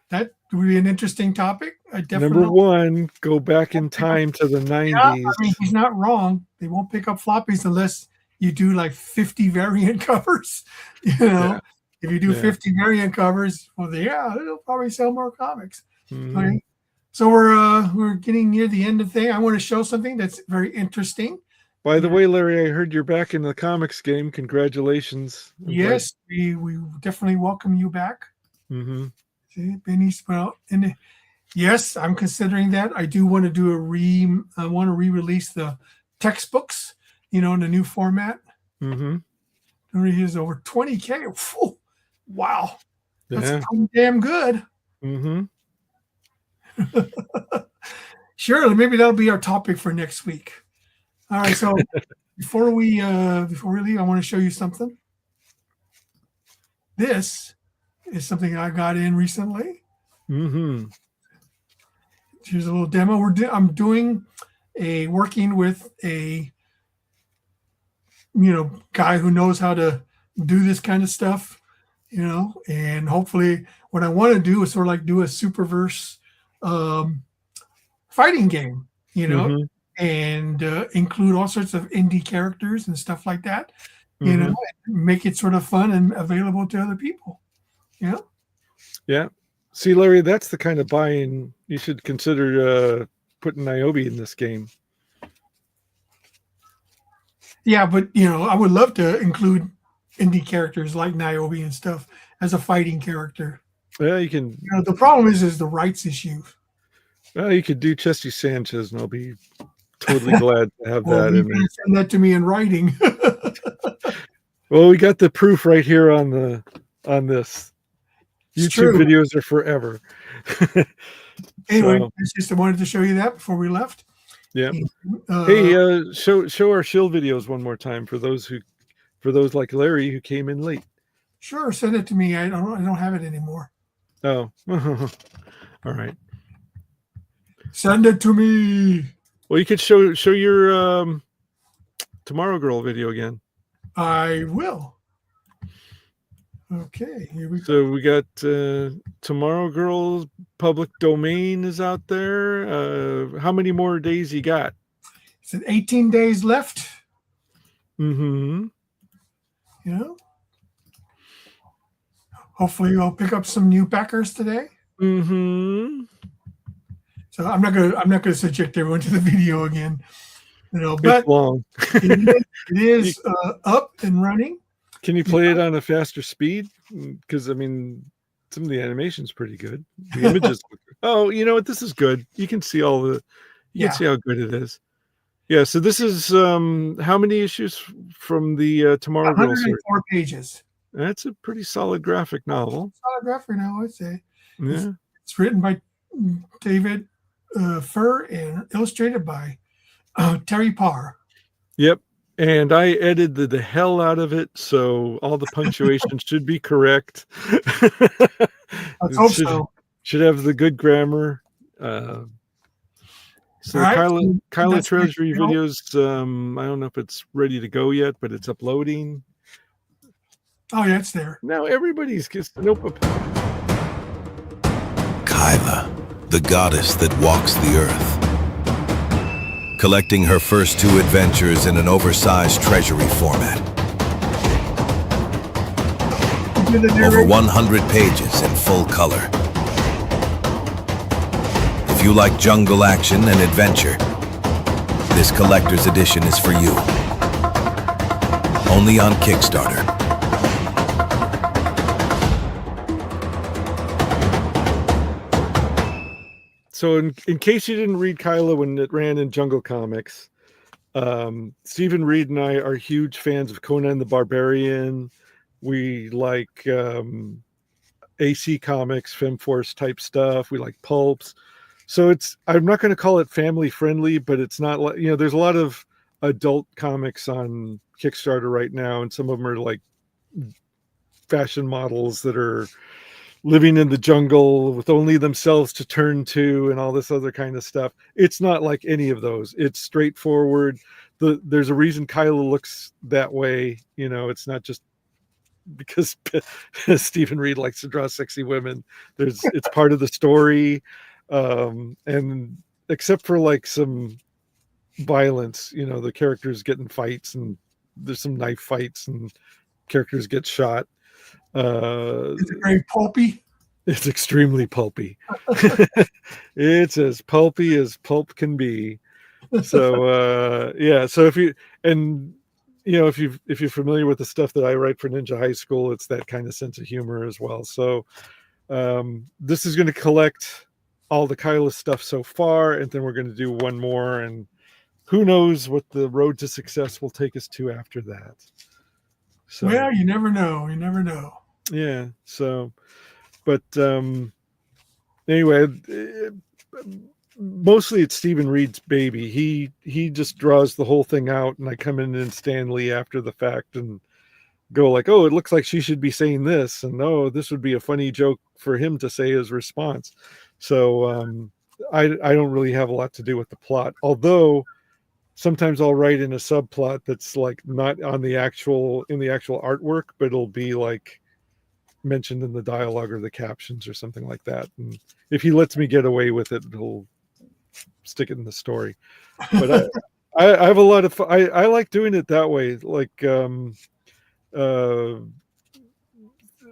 That would be an interesting topic. Number 1, go back in time to the 90s. Yeah, I mean, he's not wrong. They won't pick up floppies unless you do like 50 variant covers. Yeah. If you do 50 variant covers, well, it'll probably sell more comics. Mm-hmm. Okay. So we're getting near the end of the thing. I want to show something that's very interesting. By the way, Larry, I heard you're back in the comics game. Congratulations. Yes, we definitely welcome you back. Mm-hmm. Yes, I'm considering that. I do want to do I want to re-release the textbooks, in a new format. Mm-hmm. He is over 20K. Whew. Wow. That's Yeah. pretty damn good. Mm-hmm. Sure, maybe that'll be our topic for next week. All right, so before we leave, I want to show you something. This is something I got in recently. Mm-hmm. Here's a little demo. I'm working with a guy who knows how to do this kind of stuff, and hopefully what I want to do is sort of like do a Superverse fighting game, Mm-hmm. and include all sorts of indie characters and stuff like that, Mm-hmm. and make it sort of fun and available to other people. Yeah. See, Larry, that's the kind of buy-in you should consider putting Niobe in this game. Yeah, but I would love to include indie characters like Niobe and stuff as a fighting character. Yeah, you can. The problem is the rights issue. Well, you could do Chesty Sanchez, and I'll be totally glad to have that in there. Send that to me in writing. Well, we got the proof right here on this. It's YouTube true. videos are forever. Anyway, So, I just wanted to show you that before we left. yeah. Hey, show our shield videos one more time for those like Larry who came in late. Sure, send it to me. I don't have it anymore. Oh, all right. Send it to me. Well, you could show your Tomorrow Girl video again. I will. Okay, here we go. So we got Tomorrow Girl public domain is out there. How many more days you got? It's 18 days left. Mm-hmm. Hopefully we'll pick up some new packers today. Mm-hmm. So I'm not gonna subject everyone to the video again. But it's long. it is up and running. Can you play it on a faster speed? Because I mean, some of the animation's pretty good. The images. Oh, you know what? This is good. You can see all the. You can see how good it is. Yeah. So this is how many issues from the Tomorrow Girl series? 104 pages. That's a pretty solid graphic novel. Solid graphic novel, I'd say. Yeah. It's written by David Furr and illustrated by Terry Parr. Yep. And I edited the hell out of it, so all the punctuation should be correct. Let's hope so. Should have the good grammar. So Kyla Treasury videos, I don't know if it's ready to go yet, but it's uploading. Oh, yeah, it's there. Now everybody's just nope. Kyla, the goddess that walks the earth. Collecting her first 2 adventures in an oversized treasury format. Over 100 pages in full color. If you like jungle action and adventure, this collector's edition is for you. Only on Kickstarter. So in case you didn't read Kyla when it ran in Jungle Comics, Stephen Reed and I are huge fans of Conan the Barbarian. We like AC Comics, FemForce type stuff. We like pulps. So I'm not going to call it family friendly, but it's not like, there's a lot of adult comics on Kickstarter right now, and some of them are like fashion models that are living in the jungle with only themselves to turn to and all this other kind of stuff. It's not like any of those. It's straightforward. There's a reason Kyla looks that way. It's not just because Stephen Reed likes to draw sexy women. It's part of the story. And except for like some violence, the characters get in fights and there's some knife fights and characters get shot. It's very pulpy. It's extremely pulpy. It's as pulpy as pulp can be. So so if you're familiar with the stuff that I write for Ninja High School, it's that kind of sense of humor as well. So this is going to collect all the Kyla stuff so far, and then we're going to do one more, and who knows what the road to success will take us to after that. So Well, you never know. You never know. yeah. So, but anyway, mostly it's Stephen Reed's baby. He just draws the whole thing out, and I come in and Stan Lee after the fact and go like, oh, it looks like she should be saying this, and oh, this would be a funny joke for him to say as response. So I don't really have a lot to do with the plot, although sometimes I'll write in a subplot that's like not on the actual artwork, but it'll be like mentioned in the dialogue or the captions or something like that. And if he lets me get away with it, he'll stick it in the story. But I have a lot of fun. I like doing it that way. Like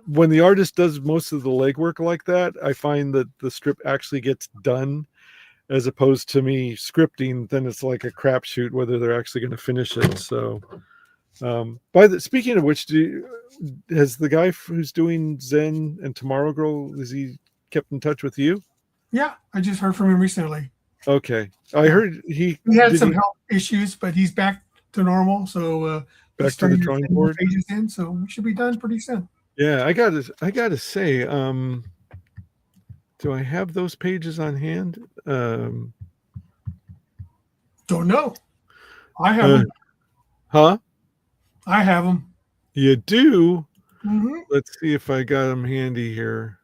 when the artist does most of the legwork like that, I find that the strip actually gets done, as opposed to me scripting. Then it's like a crapshoot whether they're actually going to finish it. So speaking of which, has the guy who's doing Zen and Tomorrow Girl, has he kept in touch with you? Yeah, I just heard from him recently. Okay, I heard he had some health issues, but he's back to normal. So back to the drawing board. Pages in, so we should be done pretty soon. Yeah, I gotta say, do I have those pages on hand? Don't know. I have them. Huh? I have them. You do? Mm-hmm. Let's see if I got them handy here.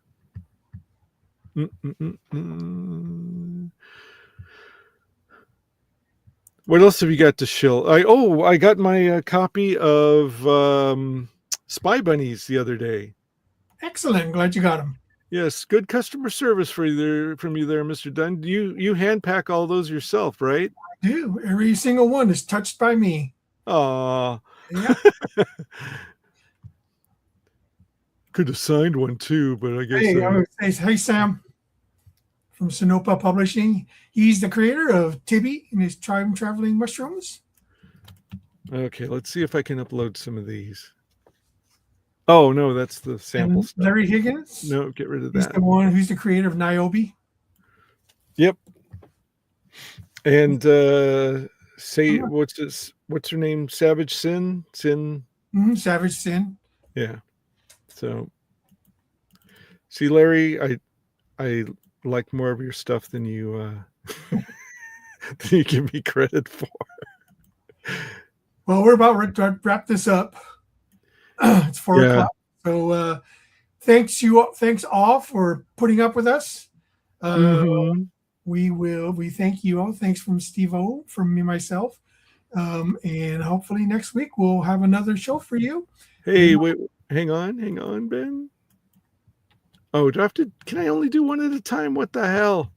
What else have you got to shill? I got my copy of Spy Bunnies the other day. Excellent. Glad you got them. Yes, good customer service from you there, Mr. Dunn. You hand pack all those yourself, right? I do. Every single one is touched by me. Aw. Yeah. Could have signed one too, but I guess. I would say, hey, Sam from Sinopa Publishing. He's the creator of Tibby and his Time Traveling Mushrooms. Okay, let's see if I can upload some of these. Oh no, that's the sample stuff. Larry Higgins. No, get rid of He's that. the one who's the creator of Niobe. Yep. And what's her name? Savage Sin? Savage Sin. Yeah. So see, Larry, I like more of your stuff than you than you give me credit for. Well, we're about to wrap this up. It's 4 o'clock. So thanks all for putting up with us. We thank you all. Thanks from Steve-O, from me, myself. And hopefully next week we'll have another show for you. Hey, wait, hang on, Ben. Oh, can I only do one at a time? What the hell?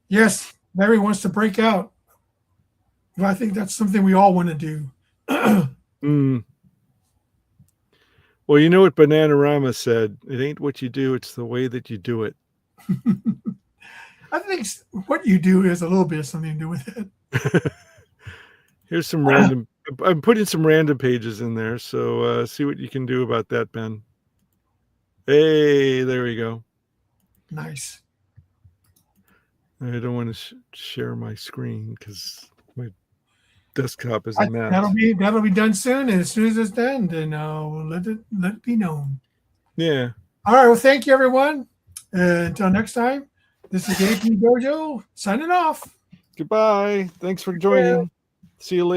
Yes, Larry wants to break out. But I think that's something we all want to do. Well, you know what Bananarama said? It ain't what you do, it's the way that you do it. I think what you do has a little bit of something to do with it. Here's some random. I'm putting some random pages in there, so see what you can do about that, Ben. Hey, there we go. Nice. I don't want to share my screen because my desktop is a mess. That'll be done soon, and as soon as it's done, then we'll let it be known. Yeah. All right. Well, thank you, everyone. Until next time, this is AP DOJO signing off. Goodbye. Thanks for joining. See you later.